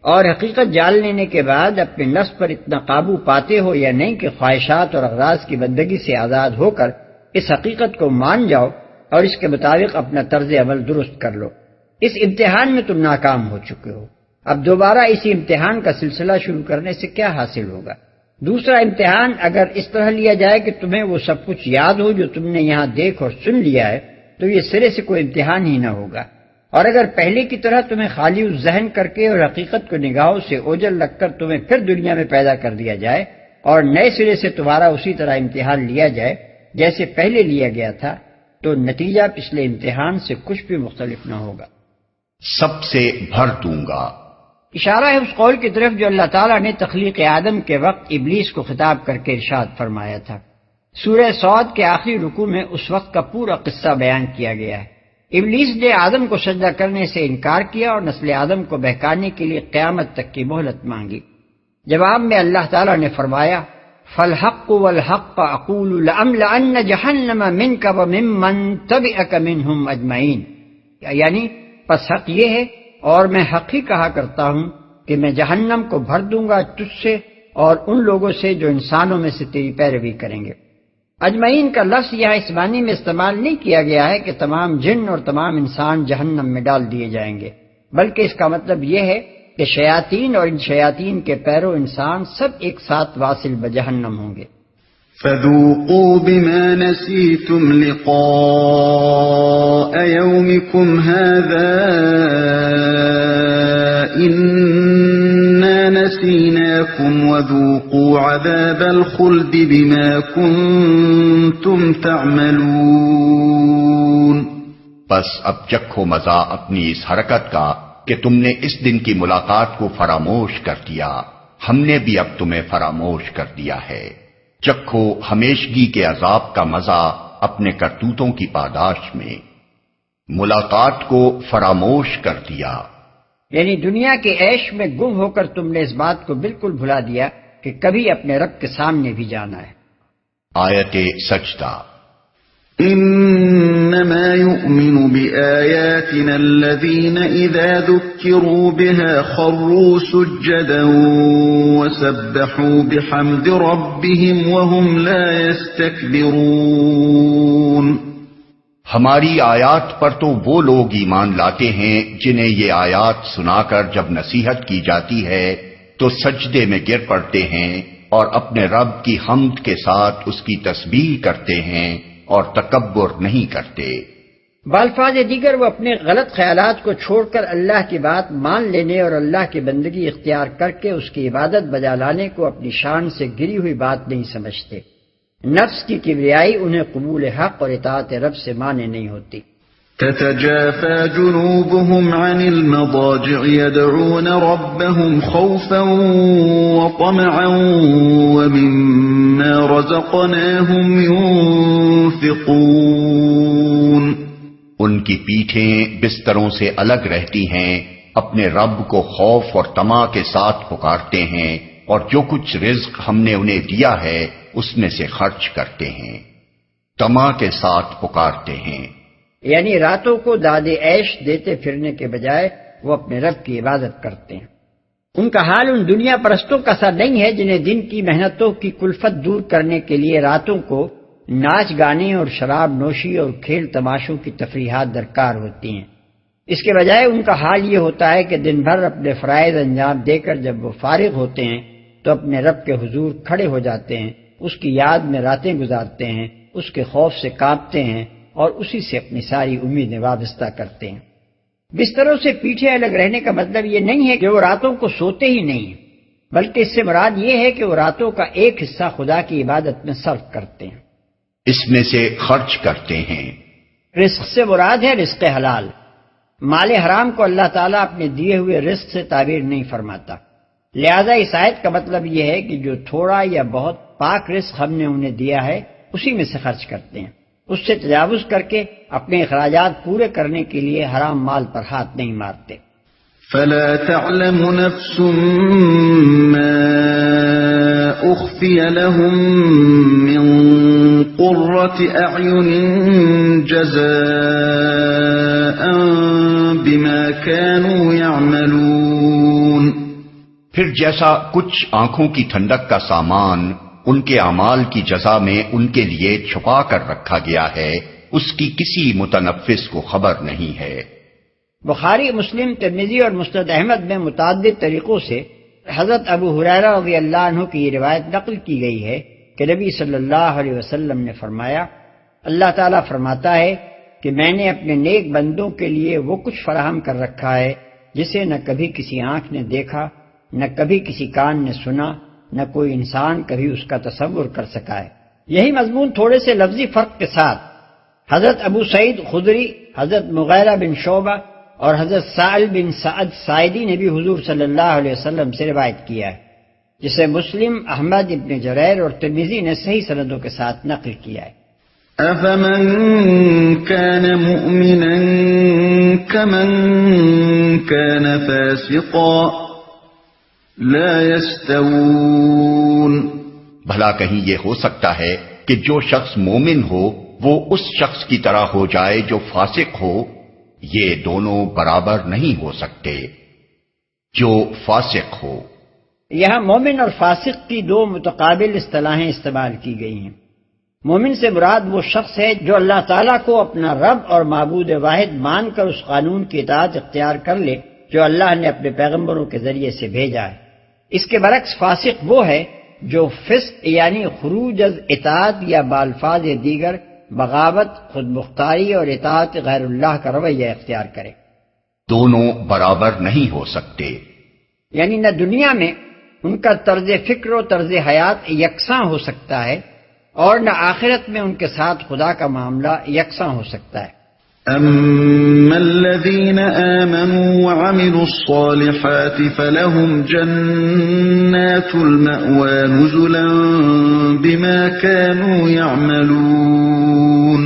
اور حقیقت جان لینے کے بعد اپنے نفس پر اتنا قابو پاتے ہو یا نہیں کہ خواہشات اور اغراض کی بندگی سے آزاد ہو کر اس حقیقت کو مان جاؤ اور اس کے مطابق اپنا طرز عمل درست کر لو۔ اس امتحان میں تم ناکام ہو چکے ہو، اب دوبارہ اسی امتحان کا سلسلہ شروع کرنے سے کیا حاصل ہوگا؟ دوسرا امتحان اگر اس طرح لیا جائے کہ تمہیں وہ سب کچھ یاد ہو جو تم نے یہاں دیکھ اور سن لیا ہے تو یہ سرے سے کوئی امتحان ہی نہ ہوگا، اور اگر پہلے کی طرح تمہیں خالی ذہن کر کے اور حقیقت کو نگاہوں سے اوجھل رکھ کر تمہیں پھر دنیا میں پیدا کر دیا جائے اور نئے سرے سے تمہارا اسی طرح امتحان لیا جائے جیسے پہلے لیا گیا تھا تو نتیجہ پچھلے امتحان سے کچھ بھی مختلف نہ ہوگا۔ سب سے بھر دوں گا، اشارہ ہے اس قول کی طرف جو اللہ تعالیٰ نے تخلیق آدم کے وقت ابلیس کو خطاب کر کے ارشاد فرمایا تھا۔ سورہ صاد کے آخری رکوع میں اس وقت کا پورا قصہ بیان کیا گیا ہے۔ ابلیس نے آدم کو سجدہ کرنے سے انکار کیا اور نسل آدم کو بہکانے کے لیے قیامت تک کی مہلت مانگی۔ جواب میں اللہ تعالیٰ نے فرمایا، فَالْحَقُّ وَالْحَقَّ أَقُولُ لَأَمْلَأَنَّ جَهَنَّمَ مِنْكَ وَمِمَّنْ تَبِعَكَ مِنْهُمْ أَجْمَعِينَ، یعنی پس حق یہ ہے اور میں حق ہی کہا کرتا ہوں کہ میں جہنم کو بھر دوں گا تجھ سے اور ان لوگوں سے جو انسانوں میں سے تیری پیروی کریں گے۔ اجمعین کا لفظ یہاں اس معنی میں استعمال نہیں کیا گیا ہے کہ تمام جن اور تمام انسان جہنم میں ڈال دیے جائیں گے، بلکہ اس کا مطلب یہ ہے کہ شیاطین اور ان شیاطین کے پیرو انسان سب ایک ساتھ واصل بجہنم ہوں گے۔ فَذُوقُوا بِمَا نَسِيتُمْ لِقَاءَ يَوْمِكُمْ هَذَا إِنَّا نَسِينَاكُمْ إياكم وذوقوا عذاب الخلد بما كنتم تعملون. بس اب چکھو مزہ اپنی اس حرکت کا کہ تم نے اس دن کی ملاقات کو فراموش کر دیا، ہم نے بھی اب تمہیں فراموش کر دیا ہے. چکھو ہمیشگی کے عذاب کا مزہ اپنے کرتوتوں کی پاداش میں. ملاقات کو فراموش کر دیا یعنی دنیا کے عیش میں گم ہو کر تم نے اس بات کو بالکل بھلا دیا کہ کبھی اپنے رب کے سامنے بھی جانا ہے. آیت سجدہ. إنما يؤمن بآياتنا الذين إذا ذكروا بها خروا سجدا وسبحوا بحمد ربهم وهم لا يستكبرون. ہماری آیات پر تو وہ لوگ ایمان لاتے ہیں جنہیں یہ آیات سنا کر جب نصیحت کی جاتی ہے تو سجدے میں گر پڑتے ہیں اور اپنے رب کی حمد کے ساتھ اس کی تسبیح کرتے ہیں اور تکبر نہیں کرتے. بالفاظ دیگر وہ اپنے غلط خیالات کو چھوڑ کر اللہ کی بات مان لینے اور اللہ کی بندگی اختیار کر کے اس کی عبادت بجا لانے کو اپنی شان سے گری ہوئی بات نہیں سمجھتے. نفس کی کبریائی انہیں قبول حق اور اطاعت رب سے مانے نہیں ہوتی. تتجافى جنوبهم عن المضاجع يدعون ربهم خوفا وطمعا ومما رزقناهم ينفقون. ان کی پیٹھیں بستروں سے الگ رہتی ہیں، اپنے رب کو خوف اور طمع کے ساتھ پکارتے ہیں اور جو کچھ رزق ہم نے انہیں دیا ہے اس میں سے خرچ کرتے ہیں، طمع کے ساتھ پکارتے ہیں. یعنی راتوں کو داد عیش دیتے پھرنے کے بجائے وہ اپنے رب کی عبادت کرتے ہیں. ان کا حال ان دنیا پرستوں کا سا نہیں ہے جنہیں دن کی محنتوں کی کلفت دور کرنے کے لیے راتوں کو ناچ گانے اور شراب نوشی اور کھیل تماشوں کی تفریحات درکار ہوتی ہیں. اس کے بجائے ان کا حال یہ ہوتا ہے کہ دن بھر اپنے فرائض انجام دے کر جب وہ فارغ ہوتے ہیں تو اپنے رب کے حضور کھڑے ہو جاتے ہیں، اس کی یاد میں راتیں گزارتے ہیں، اس کے خوف سے کانپتے ہیں اور اسی سے اپنی ساری امیدیں وابستہ کرتے ہیں. بستروں سے پیٹھے الگ رہنے کا مطلب یہ نہیں ہے کہ وہ راتوں کو سوتے ہی نہیں ہیں، بلکہ اس سے مراد یہ ہے کہ وہ راتوں کا ایک حصہ خدا کی عبادت میں صرف کرتے ہیں، اس میں سے خرچ کرتے ہیں. رزق سے مراد ہے رزق حلال. مال حرام کو اللہ تعالیٰ اپنے دیے ہوئے رزق سے تعبیر نہیں فرماتا. لہذا اس آیت کا مطلب یہ ہے کہ جو تھوڑا یا بہت پاک رزق ہم نے انہیں دیا ہے اسی میں سے خرچ کرتے ہیں، اس سے تجاوز کر کے اپنے اخراجات پورے کرنے کے لیے حرام مال پر ہاتھ نہیں مارتے. فلا تعلم نفس ما أخفي لهم من قرة أعين جزاء بما كانوا يعملون. پھر جیسا کچھ آنکھوں کی ٹھنڈک کا سامان ان کے اعمال کی جزا میں ان کے لیے چھپا کر رکھا گیا ہے، اس کی کسی متنفس کو خبر نہیں ہے. بخاری، مسلم، ترمذی اور مسند احمد میں متعدد طریقوں سے حضرت ابو ہریرہ رضی اللہ عنہ کی یہ روایت نقل کی گئی ہے کہ نبی صلی اللہ علیہ وسلم نے فرمایا، اللہ تعالیٰ فرماتا ہے کہ میں نے اپنے نیک بندوں کے لیے وہ کچھ فراہم کر رکھا ہے جسے نہ کبھی کسی آنکھ نے دیکھا، نہ کبھی کسی کان نے سنا، نہ کوئی انسان کبھی اس کا تصور کر سکا ہے. یہی مضمون تھوڑے سے لفظی فرق کے ساتھ حضرت ابو سعید خدری، حضرت مغیرہ بن شعبہ اور حضرت سائل بن سعد سائدی نے بھی حضور صلی اللہ علیہ وسلم سے روایت کیا ہے، جسے مسلم، احمد ابن جریر اور ترمذی نے صحیح سندوں کے ساتھ نقل کیا ہے. أفمن كان مؤمنا كمن كان فاسقا لا يستوون. بھلا کہیں یہ ہو سکتا ہے کہ جو شخص مومن ہو وہ اس شخص کی طرح ہو جائے جو فاسق ہو؟ یہ دونوں برابر نہیں ہو سکتے. جو فاسق ہو. یہاں مومن اور فاسق کی دو متقابل اصطلاحیں استعمال کی گئی ہیں. مومن سے مراد وہ شخص ہے جو اللہ تعالیٰ کو اپنا رب اور معبود واحد مان کر اس قانون کی اطاعت اختیار کر لے جو اللہ نے اپنے پیغمبروں کے ذریعے سے بھیجا ہے. اس کے برعکس فاسق وہ ہے جو فسق یعنی خروج از اطاعت یا بالفاظ دیگر بغاوت، خود مختاری اور اطاعت غیر اللہ کا رویہ اختیار کرے. دونوں برابر نہیں ہو سکتے. یعنی نہ دنیا میں ان کا طرز فکر و طرز حیات یکساں ہو سکتا ہے، اور نہ آخرت میں ان کے ساتھ خدا کا معاملہ یکساں ہو سکتا ہے۔ أما الذين آمنوا وعملوا الصالحات فلهم جنات المأوى نزلا بما كانوا يعملون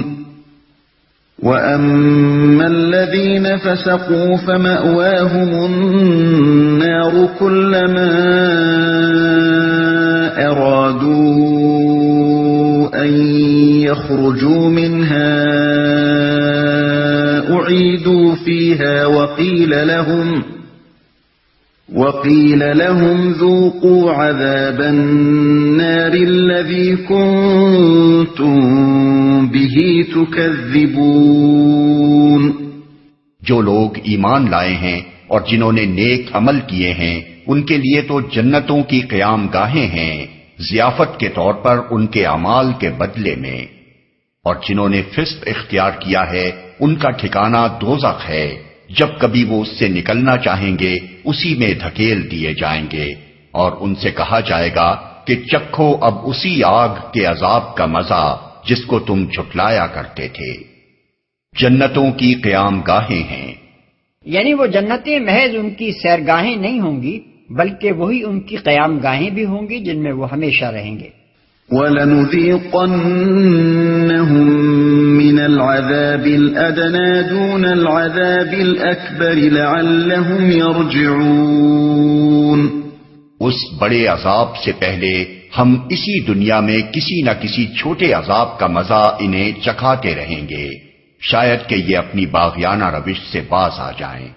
وأما الذين فسقوا فمأواهم النار كلما أرادوا أن يخرجوا منها أعيدوا فيها وقيل لهم ذوقوا عذاب النار الذي كنتم به تكذبون۔ جو لوگ ایمان لائے ہیں اور جنہوں نے نیک عمل کیے ہیں ان کے لیے تو جنتوں کی قیام گاہیں ہیں ضیافت کے طور پر ان کے اعمال کے بدلے میں، اور جنہوں نے فسق اختیار کیا ہے ان کا ٹھکانہ دوزخ ہے، جب کبھی وہ اس سے نکلنا چاہیں گے اسی میں دھکیل دیے جائیں گے، اور ان سے کہا جائے گا کہ چکھو اب اسی آگ کے عذاب کا مزہ جس کو تم جھٹلایا کرتے تھے۔ جنتوں کی قیام گاہیں ہیں، یعنی وہ جنتیں محض ان کی سیرگاہیں نہیں ہوں گی بلکہ وہی ان کی قیام گاہیں بھی ہوں گی جن میں وہ ہمیشہ رہیں گے۔ وَلَنُذِيقَنَّهُم مِّنَ الْعَذَابِ الْأَدْنَىٰ دُونَ الْعَذَابِ الْأَكْبَرِ لَعَلَّهُمْ يَرْجِعُونَ۔ اس بڑے عذاب سے پہلے ہم اسی دنیا میں کسی نہ کسی چھوٹے عذاب کا مزہ انہیں چکھاتے رہیں گے، شاید کہ یہ اپنی باغیانہ روش سے باز آ جائیں۔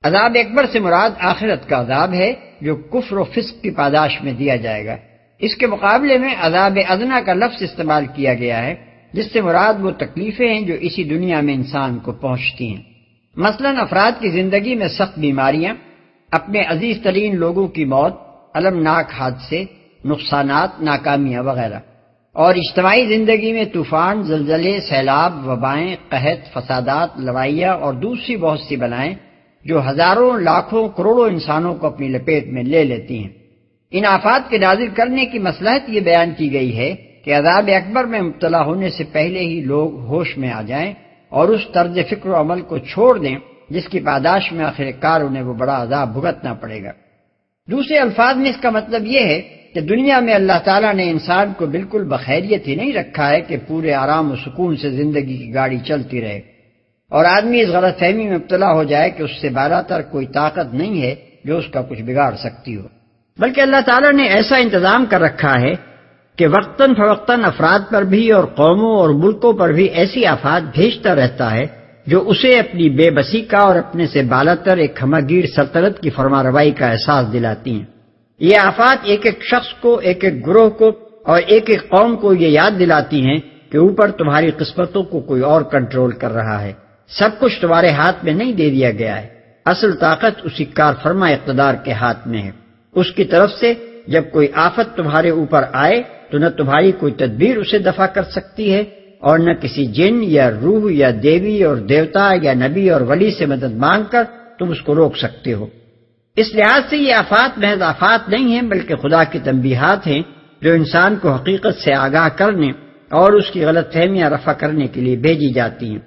عذاب اکبر سے مراد آخرت کا عذاب ہے جو کفر و فسق کی پاداش میں دیا جائے گا۔ اس کے مقابلے میں عذاب ادنیٰ کا لفظ استعمال کیا گیا ہے جس سے مراد وہ تکلیفیں ہیں جو اسی دنیا میں انسان کو پہنچتی ہیں، مثلا افراد کی زندگی میں سخت بیماریاں، اپنے عزیز ترین لوگوں کی موت، المناک حادثے، نقصانات، ناکامیاں وغیرہ، اور اجتماعی زندگی میں طوفان، زلزلے، سیلاب، وبائیں، قحط، فسادات، لڑائیاں اور دوسری بہت سی بلائیں جو ہزاروں، لاکھوں، کروڑوں انسانوں کو اپنی لپیٹ میں لے لیتی ہیں۔ ان آفات کے نازل کرنے کی مصلحت یہ بیان کی گئی ہے کہ عذاب اکبر میں مبتلا ہونے سے پہلے ہی لوگ ہوش میں آ جائیں اور اس طرز فکر و عمل کو چھوڑ دیں جس کی پاداش میں آخر کار انہیں وہ بڑا عذاب بھگتنا پڑے گا۔ دوسرے الفاظ میں اس کا مطلب یہ ہے کہ دنیا میں اللہ تعالیٰ نے انسان کو بالکل بخیریت ہی نہیں رکھا ہے کہ پورے آرام و سکون سے زندگی کی گاڑی چلتی رہے، اور آدمی اس غلط فہمی میں مبتلا ہو جائے کہ اس سے بالاتر کوئی طاقت نہیں ہے جو اس کا کچھ بگاڑ سکتی ہو، بلکہ اللہ تعالیٰ نے ایسا انتظام کر رکھا ہے کہ وقتاً فوقتاً افراد پر بھی اور قوموں اور ملکوں پر بھی ایسی آفات بھیجتا رہتا ہے جو اسے اپنی بے بسی کا اور اپنے سے بالاتر ایک ہمہ گیر سلطنت کی فرمانروائی کا احساس دلاتی ہیں۔ یہ آفات ایک ایک شخص کو، ایک ایک گروہ کو اور ایک ایک قوم کو یہ یاد دلاتی ہیں کہ اوپر تمہاری قسمتوں کو کوئی اور کنٹرول کر رہا ہے، سب کچھ تمہارے ہاتھ میں نہیں دے دیا گیا ہے، اصل طاقت اسی کار فرما اقتدار کے ہاتھ میں ہے۔ اس کی طرف سے جب کوئی آفت تمہارے اوپر آئے تو نہ تمہاری کوئی تدبیر اسے دفع کر سکتی ہے اور نہ کسی جن یا روح یا دیوی اور دیوتا یا نبی اور ولی سے مدد مانگ کر تم اس کو روک سکتے ہو۔ اس لحاظ سے یہ آفات محض آفات نہیں ہیں بلکہ خدا کی تنبیہات ہیں جو انسان کو حقیقت سے آگاہ کرنے اور اس کی غلط فہمیاں رفع کرنے کے لیے بھیجی جاتی ہیں۔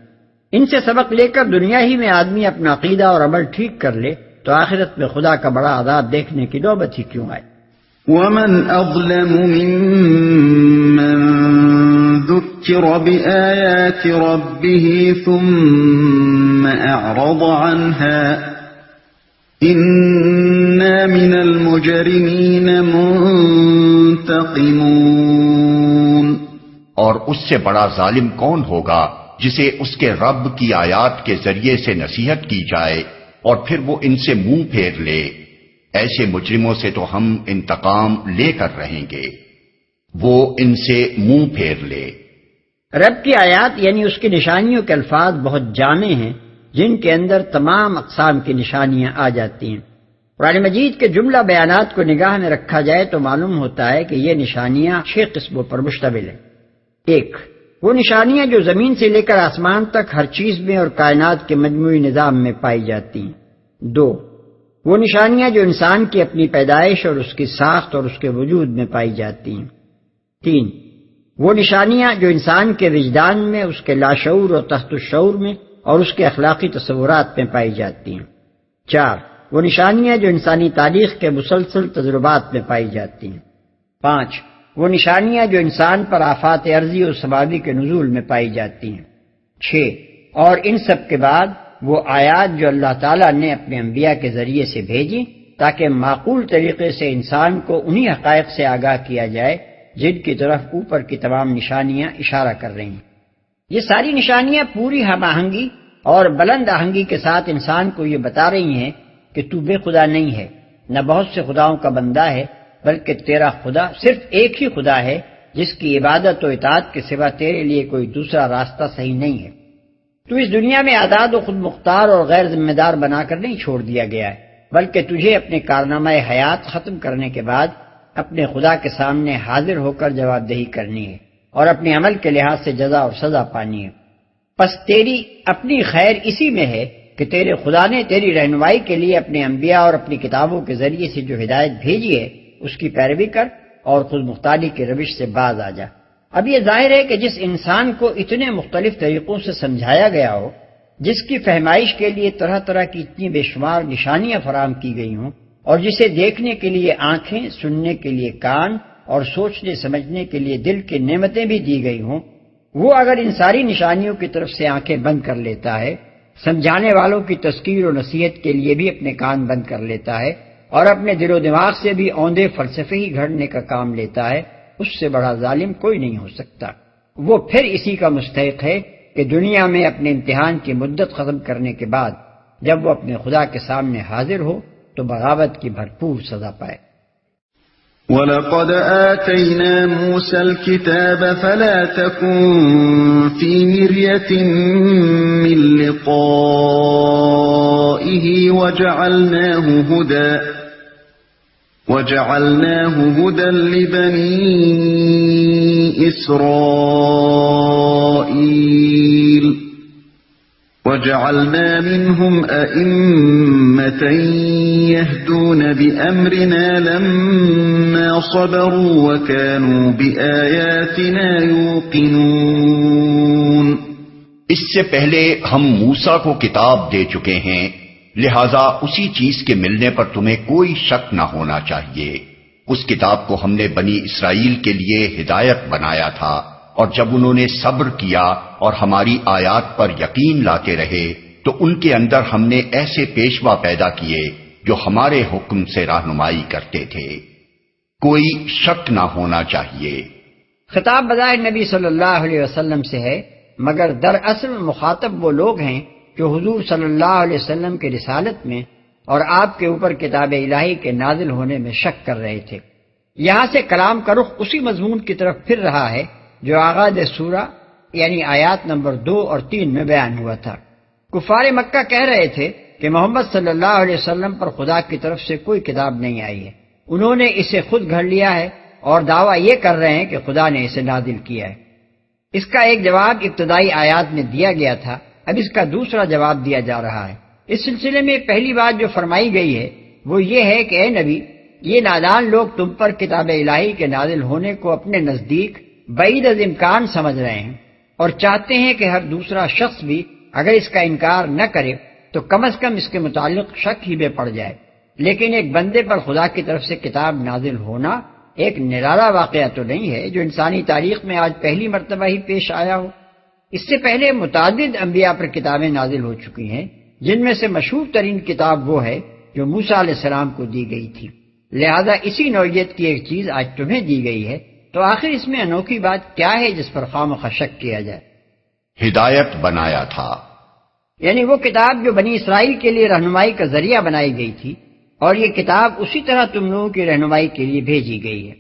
ان سے سبق لے کر دنیا ہی میں آدمی اپنا عقیدہ اور عمل ٹھیک کر لے تو آخرت میں خدا کا بڑا عذاب دیکھنے کی نوبت ہی کیوں آئے۔ وَمَنْ أَظْلَمُ مِمَّنْ ذُكِّرَ بِآيَاتِ رَبِّهِ ثُمَّ أَعْرَضَ عَنْهَا إِنَّا مِنَ الْمُجْرِمِينَ مُنْتَقِمُونَ۔ اور اس سے بڑا ظالم کون ہوگا جسے اس کے رب کی آیات کے ذریعے سے نصیحت کی جائے اور پھر وہ ان سے منہ پھیر لے۔ ایسے مجرموں سے تو ہم انتقام لے کر رہیں گے، وہ ان سے منہ پھیر لے۔ رب کی آیات یعنی اس کی نشانیوں کے الفاظ بہت جامع ہیں جن کے اندر تمام اقسام کی نشانیاں آ جاتی ہیں۔ قرآن مجید کے جملہ بیانات کو نگاہ میں رکھا جائے تو معلوم ہوتا ہے کہ یہ نشانیاں 6 قسموں پر مشتمل ہیں۔ 1، وہ نشانیاں جو زمین سے لے کر آسمان تک ہر چیز میں اور کائنات کے مجموعی نظام میں پائی جاتی ہیں۔ 2، وہ نشانیاں جو انسان کی اپنی پیدائش اور اس کی ساخت اور اس کے وجود میں پائی جاتی ہیں۔ 3، وہ نشانیاں جو انسان کے وجدان میں، اس کے لاشعور اور تحت الشعور میں اور اس کے اخلاقی تصورات میں پائی جاتی ہیں۔ 4، وہ نشانیاں جو انسانی تاریخ کے مسلسل تجربات میں پائی جاتی ہیں۔ 5، وہ نشانیاں جو انسان پر آفات ارضی اور سماوی کے نزول میں پائی جاتی ہیں۔ 6، اور ان سب کے بعد وہ آیات جو اللہ تعالیٰ نے اپنے انبیاء کے ذریعے سے بھیجی تاکہ معقول طریقے سے انسان کو انہی حقائق سے آگاہ کیا جائے جن کی طرف اوپر کی تمام نشانیاں اشارہ کر رہی ہیں۔ یہ ساری نشانیاں پوری ہم آہنگی اور بلند آہنگی کے ساتھ انسان کو یہ بتا رہی ہیں کہ تو بے خدا نہیں ہے، نہ بہت سے خداؤں کا بندہ ہے، بلکہ تیرا خدا صرف ایک ہی خدا ہے جس کی عبادت و اطاعت کے سوا تیرے لیے کوئی دوسرا راستہ صحیح نہیں ہے۔ تو اس دنیا میں آزاد و خود مختار اور غیر ذمہ دار بنا کر نہیں چھوڑ دیا گیا ہے، بلکہ تجھے اپنے کارنامہ حیات ختم کرنے کے بعد اپنے خدا کے سامنے حاضر ہو کر جواب دہی کرنی ہے اور اپنے عمل کے لحاظ سے جزا اور سزا پانی ہے۔ پس تیری اپنی خیر اسی میں ہے کہ تیرے خدا نے تیری رہنمائی کے لیے اپنے انبیاء اور اپنی کتابوں کے ذریعے سے جو ہدایت بھیجی ہے اس کی پیروی کر اور خود مختاری کی روش سے باز آ جا۔ اب یہ ظاہر ہے کہ جس انسان کو اتنے مختلف طریقوں سے سمجھایا گیا ہو، جس کی فہمائش کے لیے طرح طرح کی اتنی بے شمار نشانیاں فراہم کی گئی ہوں، اور جسے دیکھنے کے لیے آنکھیں، سننے کے لیے کان اور سوچنے سمجھنے کے لیے دل کی نعمتیں بھی دی گئی ہوں، وہ اگر ان ساری نشانیوں کی طرف سے آنکھیں بند کر لیتا ہے، سمجھانے والوں کی تذکیر و نصیحت کے لیے بھی اپنے کان بند کر لیتا ہے اور اپنے دل و دماغ سے بھی اوندے فلسفے ہی گھڑنے کا کام لیتا ہے، اس سے بڑا ظالم کوئی نہیں ہو سکتا۔ وہ پھر اسی کا مستحق ہے کہ دنیا میں اپنے امتحان کی مدت ختم کرنے کے بعد جب وہ اپنے خدا کے سامنے حاضر ہو تو بغاوت کی بھرپور سزا پائے۔ وَلَقَدْ آتَيْنَا مُوسَى الْكِتَابَ فَلَا تَكُنْ فِي مِرْيَةٍ مِّن لِقَائِهِ وَجَعَلْنَاهُ هُدًى لِبَنِي إِسْرَائِيلَ وَجَعَلْنَا مِنْهُمْ أَئِمَّةً يَهْدُونَ بِأَمْرِنَا لَمَّا صَبَرُوا وَكَانُوا بِآيَاتِنَا يُوقِنُونَ۔ اس سے پہلے ہم موسیٰ کو کتاب دے چکے ہیں، لہذا اسی چیز کے ملنے پر تمہیں کوئی شک نہ ہونا چاہیے۔ اس کتاب کو ہم نے بنی اسرائیل کے لیے ہدایت بنایا تھا، اور جب انہوں نے صبر کیا اور ہماری آیات پر یقین لاتے رہے تو ان کے اندر ہم نے ایسے پیشوا پیدا کیے جو ہمارے حکم سے رہنمائی کرتے تھے۔ کوئی شک نہ ہونا چاہیے۔ خطاب بظاہر نبی صلی اللہ علیہ وسلم سے ہے، مگر دراصل مخاطب وہ لوگ ہیں جو حضور صلی اللہ علیہ وسلم کے رسالت میں اور آپ کے اوپر کتاب الہی کے نازل ہونے میں شک کر رہے تھے۔ یہاں سے کلام کا رخ اسی مضمون کی طرف پھر رہا ہے جو آغاز سورہ یعنی آیات نمبر 2 اور 3 میں بیان ہوا تھا۔ کفار مکہ کہہ رہے تھے کہ محمد صلی اللہ علیہ وسلم پر خدا کی طرف سے کوئی کتاب نہیں آئی ہے، انہوں نے اسے خود گھڑ لیا ہے اور دعویٰ یہ کر رہے ہیں کہ خدا نے اسے نازل کیا ہے۔ اس کا ایک جواب ابتدائی آیات میں دیا گیا تھا، اب اس کا دوسرا جواب دیا جا رہا ہے۔ اس سلسلے میں پہلی بات جو فرمائی گئی ہے وہ یہ ہے کہ اے نبی، یہ نادان لوگ تم پر کتاب الہی کے نازل ہونے کو اپنے نزدیک بعید از امکان سمجھ رہے ہیں اور چاہتے ہیں کہ ہر دوسرا شخص بھی اگر اس کا انکار نہ کرے تو کم از کم اس کے متعلق شک ہی میں پڑ جائے۔ لیکن ایک بندے پر خدا کی طرف سے کتاب نازل ہونا ایک نرالا واقعہ تو نہیں ہے جو انسانی تاریخ میں آج پہلی مرتبہ ہی پیش آیا ہو۔ اس سے پہلے متعدد انبیاء پر کتابیں نازل ہو چکی ہیں، جن میں سے مشہور ترین کتاب وہ ہے جو موسیٰ علیہ السلام کو دی گئی تھی۔ لہذا اسی نوعیت کی ایک چیز آج تمہیں دی گئی ہے، تو آخر اس میں انوکھی بات کیا ہے جس پر خواہ شک کیا جائے؟ ہدایت بنایا تھا، یعنی وہ کتاب جو بنی اسرائیل کے لیے رہنمائی کا ذریعہ بنائی گئی تھی، اور یہ کتاب اسی طرح تم لوگوں کی رہنمائی کے لیے بھیجی گئی ہے،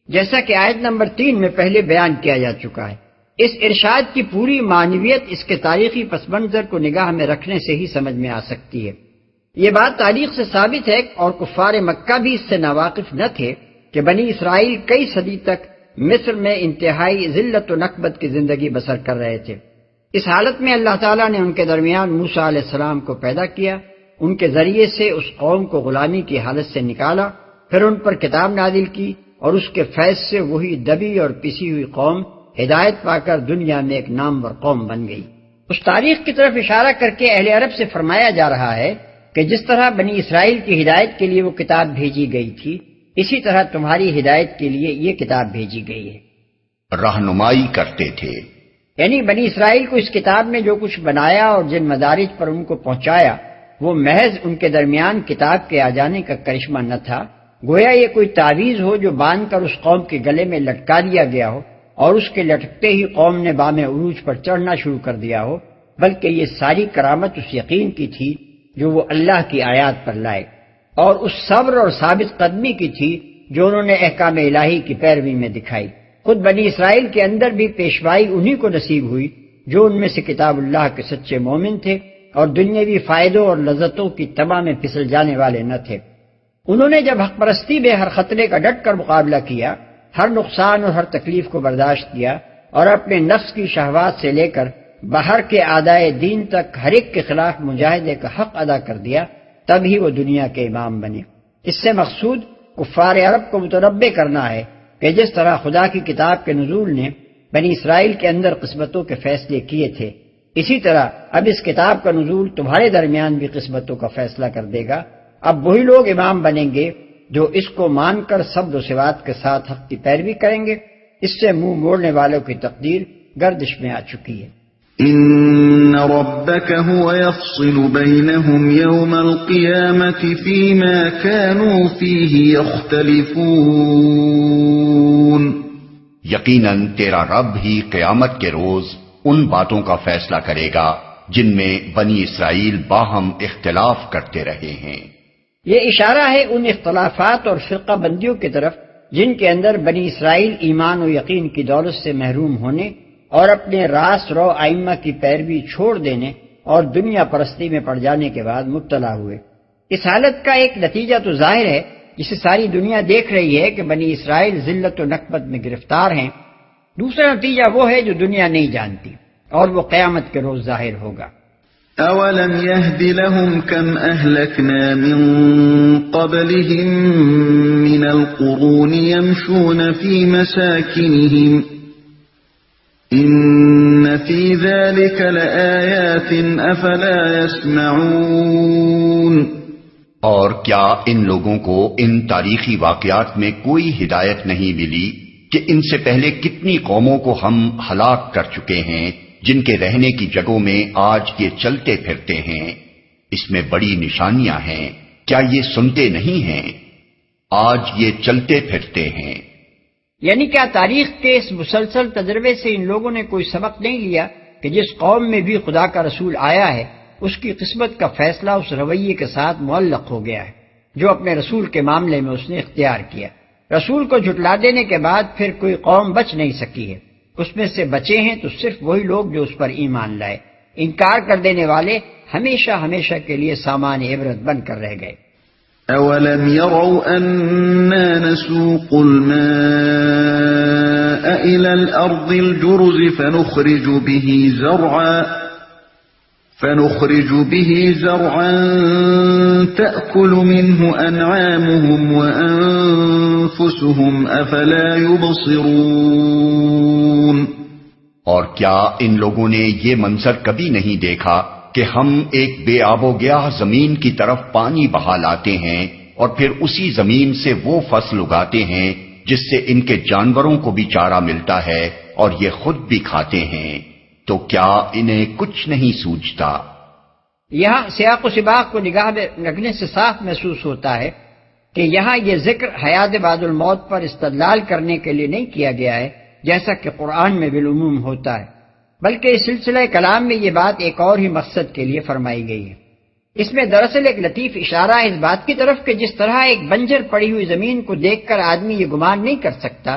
جیسا کہ آیت نمبر 3 میں پہلے بیان کیا جا چکا ہے۔ اس ارشاد کی پوری معنویت اس کے تاریخی پس منظر کو نگاہ میں رکھنے سے ہی سمجھ میں آ سکتی ہے۔ یہ بات تاریخ سے ثابت ہے اور کفار مکہ بھی اس سے ناواقف نہ تھے کہ بنی اسرائیل کئی صدی تک مصر میں انتہائی ذلت و نکبت کی زندگی بسر کر رہے تھے۔ اس حالت میں اللہ تعالیٰ نے ان کے درمیان موسیٰ علیہ السلام کو پیدا کیا ان کے ذریعے سے اس قوم کو غلامی کی حالت سے نکالا، پھر ان پر کتاب نازل کی اور اس کے فیض سے وہی دبی اور پسی ہوئی قوم ہدایت پا کر دنیا میں ایک نامور قوم بن گئی۔ اس تاریخ کی طرف اشارہ کر کے اہل عرب سے فرمایا جا رہا ہے کہ جس طرح بنی اسرائیل کی ہدایت کے لیے وہ کتاب بھیجی گئی تھی، اسی طرح تمہاری ہدایت کے لیے یہ کتاب بھیجی گئی ہے۔ رہنمائی کرتے تھے، یعنی بنی اسرائیل کو اس کتاب نے جو کچھ بنایا اور جن مدارج پر ان کو پہنچایا وہ محض ان کے درمیان کتاب کے آ جانے کا کرشمہ نہ تھا، گویا یہ کوئی تعویذ ہو جو باندھ کر اس قوم کے گلے میں لٹکا دیا گیا ہو اور اس کے لٹکتے ہی قوم نے بام عروج پر چڑھنا شروع کر دیا ہو، بلکہ یہ ساری کرامت اس یقین کی تھی جو وہ اللہ کی آیات پر لائے، اور اس صبر اور ثابت قدمی کی تھی جو انہوں نے احکام الہی کی پیروی میں دکھائی۔ خود بنی اسرائیل کے اندر بھی پیشوائی انہی کو نصیب ہوئی جو ان میں سے کتاب اللہ کے سچے مومن تھے اور دنیاوی فائدوں اور لذتوں کی تباہ میں پھسل جانے والے نہ تھے۔ انہوں نے جب حق پرستی میں ہر خطرے کا ڈٹ کر مقابلہ کیا، ہر نقصان اور ہر تکلیف کو برداشت کیا اور اپنے نفس کی شہوات سے لے کر باہر کے اعدائے دین تک ہر ایک کے خلاف مجاہدے کا حق ادا کر دیا، تب ہی وہ دنیا کے امام بنے۔ اس سے مقصود کفار عرب کو متنبع کرنا ہے کہ جس طرح خدا کی کتاب کے نزول نے بنی اسرائیل کے اندر قسمتوں کے فیصلے کیے تھے، اسی طرح اب اس کتاب کا نزول تمہارے درمیان بھی قسمتوں کا فیصلہ کر دے گا۔ اب وہی لوگ امام بنیں گے جو اس کو مان کر صبر و ثبات کے ساتھ حق کی پیروی کریں گے۔ اس سے منہ موڑنے والوں کی تقدیر گردش میں آ چکی ہے۔ ان ربك هو يفصل بينهم يوم القيامة فيما كانوا فيه يختلفون۔ یقیناً تیرا رب ہی قیامت کے روز ان باتوں کا فیصلہ کرے گا جن میں بنی اسرائیل باہم اختلاف کرتے رہے ہیں۔ یہ اشارہ ہے ان اختلافات اور فرقہ بندیوں کی طرف جن کے اندر بنی اسرائیل ایمان و یقین کی دولت سے محروم ہونے اور اپنے راست رو ائمہ کی پیروی چھوڑ دینے اور دنیا پرستی میں پڑ جانے کے بعد مبتلا ہوئے۔ اس حالت کا ایک نتیجہ تو ظاہر ہے جسے ساری دنیا دیکھ رہی ہے کہ بنی اسرائیل ذلت و نکبت میں گرفتار ہیں۔ دوسرا نتیجہ وہ ہے جو دنیا نہیں جانتی اور وہ قیامت کے روز ظاہر ہوگا۔ اولم يهد لهم كم اهلكنا من قبلهم من القرون يمشون في مساكنهم ان في ذلك لآيات افلا يسمعون۔ اور کیا ان لوگوں کو ان تاریخی واقعات میں کوئی ہدایت نہیں ملی کہ ان سے پہلے کتنی قوموں کو ہم ہلاک کر چکے ہیں جن کے رہنے کی جگہوں میں آج یہ چلتے پھرتے ہیں؟ اس میں بڑی نشانیاں ہیں، کیا یہ سنتے نہیں ہیں؟ آج یہ چلتے پھرتے ہیں۔ یعنی کیا تاریخ کے اس مسلسل تجربے سے ان لوگوں نے کوئی سبق نہیں لیا کہ جس قوم میں بھی خدا کا رسول آیا ہے اس کی قسمت کا فیصلہ اس رویے کے ساتھ معلق ہو گیا ہے جو اپنے رسول کے معاملے میں اس نے اختیار کیا۔ رسول کو جھٹلا دینے کے بعد پھر کوئی قوم بچ نہیں سکی ہے، اس میں سے بچے ہیں تو صرف وہی لوگ جو اس پر ایمان لائے۔ انکار کر دینے والے ہمیشہ ہمیشہ کے لیے سامان عبرت بن کر رہ گئے۔ اولم يروا اننا نسوق الماء الى الارض الجرز فنخرج به زرعا تأكل منه انعامهم وانفسهم افلا يبصرون۔ اور کیا ان لوگوں نے یہ منظر کبھی نہیں دیکھا کہ ہم ایک بے آب و گیاہ زمین کی طرف پانی بہا لاتے ہیں اور پھر اسی زمین سے وہ فصل اگاتے ہیں جس سے ان کے جانوروں کو بھی چارہ ملتا ہے اور یہ خود بھی کھاتے ہیں، تو کیا انہیں کچھ نہیں سوچتا؟ یہاں سیاق و سباق کو نگاہ میں رکھنے سے صاف محسوس ہوتا ہے کہ یہاں یہ ذکر حیات بعد الموت پر استدلال کرنے کے لیے نہیں کیا گیا ہے جیسا کہ قرآن میں بالعموم ہوتا ہے، بلکہ اس سلسلہ کلام میں یہ بات ایک اور ہی مقصد کے لیے فرمائی گئی ہے۔ اس میں دراصل ایک لطیف اشارہ ہے اس بات کی طرف کہ جس طرح ایک بنجر پڑی ہوئی زمین کو دیکھ کر آدمی یہ گمان نہیں کر سکتا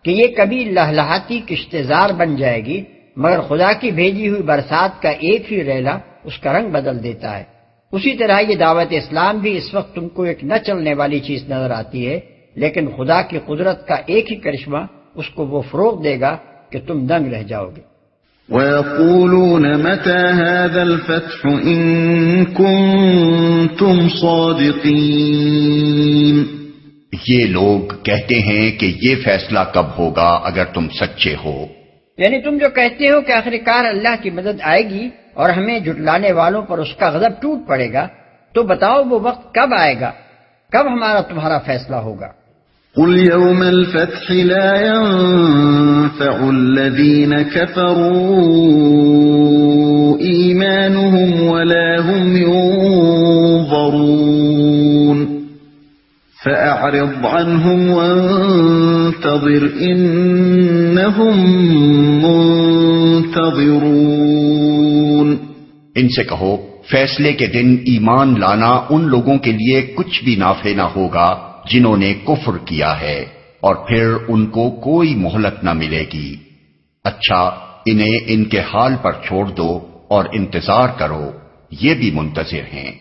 کہ یہ کبھی لہلہاتی کشتزار بن جائے گی، مگر خدا کی بھیجی ہوئی برسات کا ایک ہی ریلا اس کا رنگ بدل دیتا ہے، اسی طرح یہ دعوت اسلام بھی اس وقت تم کو ایک نہ چلنے والی چیز نظر آتی ہے، لیکن خدا کی قدرت کا ایک ہی کرشمہ اس کو وہ فروغ دے گا کہ تم دنگ رہ جاؤ گے۔ وَيَقُولُونَ مَتَى هَذَا الْفَتْحُ إِن كُنتُمْ صَادِقِينَ یہ لوگ کہتے ہیں کہ یہ فیصلہ کب ہوگا اگر تم سچے ہو. یعنی تم جو کہتے ہو کہ آخرکار اللہ کی مدد آئے گی اور ہمیں جھٹلانے والوں پر اس کا غضب ٹوٹ پڑے گا، تو بتاؤ وہ وقت کب آئے گا، کب ہمارا تمہارا فیصلہ ہوگا؟ قُلْ يَوْمَ الْفَتْحِ لَا يَنفَعُ الَّذِينَ كَفَرُوا إِيمَانُهُمْ وَلَا هُمْ يُنظَرُونَ فَأَعْرِضْ عَنْهُمْ وَانتَظِرْ إِنَّهُمْ مُنتَظِرُونَ ان سے کہو فیصلے کے دن ایمان لانا ان لوگوں کے لیے کچھ بھی نافع نہ ہوگا جنہوں نے کفر کیا ہے، اور پھر ان کو کوئی مہلت نہ ملے گی. اچھا انہیں ان کے حال پر چھوڑ دو اور انتظار کرو، یہ بھی منتظر ہیں،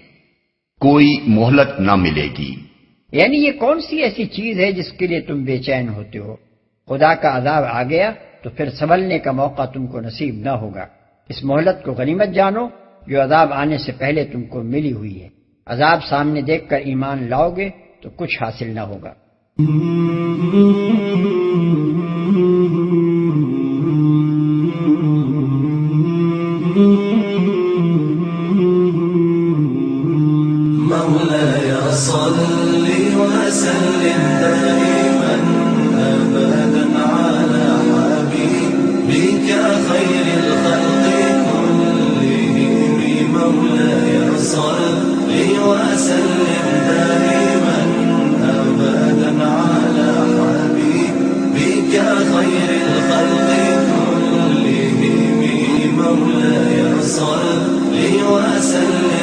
کوئی مہلت نہ ملے گی. یعنی یہ کون سی ایسی چیز ہے جس کے لیے تم بے چین ہوتے ہو؟ خدا کا عذاب آ گیا تو پھر سنبھلنے کا موقع تم کو نصیب نہ ہوگا. اس مہلت کو غنیمت جانو جو عذاب آنے سے پہلے تم کو ملی ہوئی ہے. عذاب سامنے دیکھ کر ایمان لاؤ گے تو کچھ حاصل نہ ہوگا. مولاي صل وسلم دائما أبدا على حبيبك خير الخلق كلهم. مولاي صل وسلم دائما أبدا على حبيبك خير الخلق كلهم. مولاي صل وسلم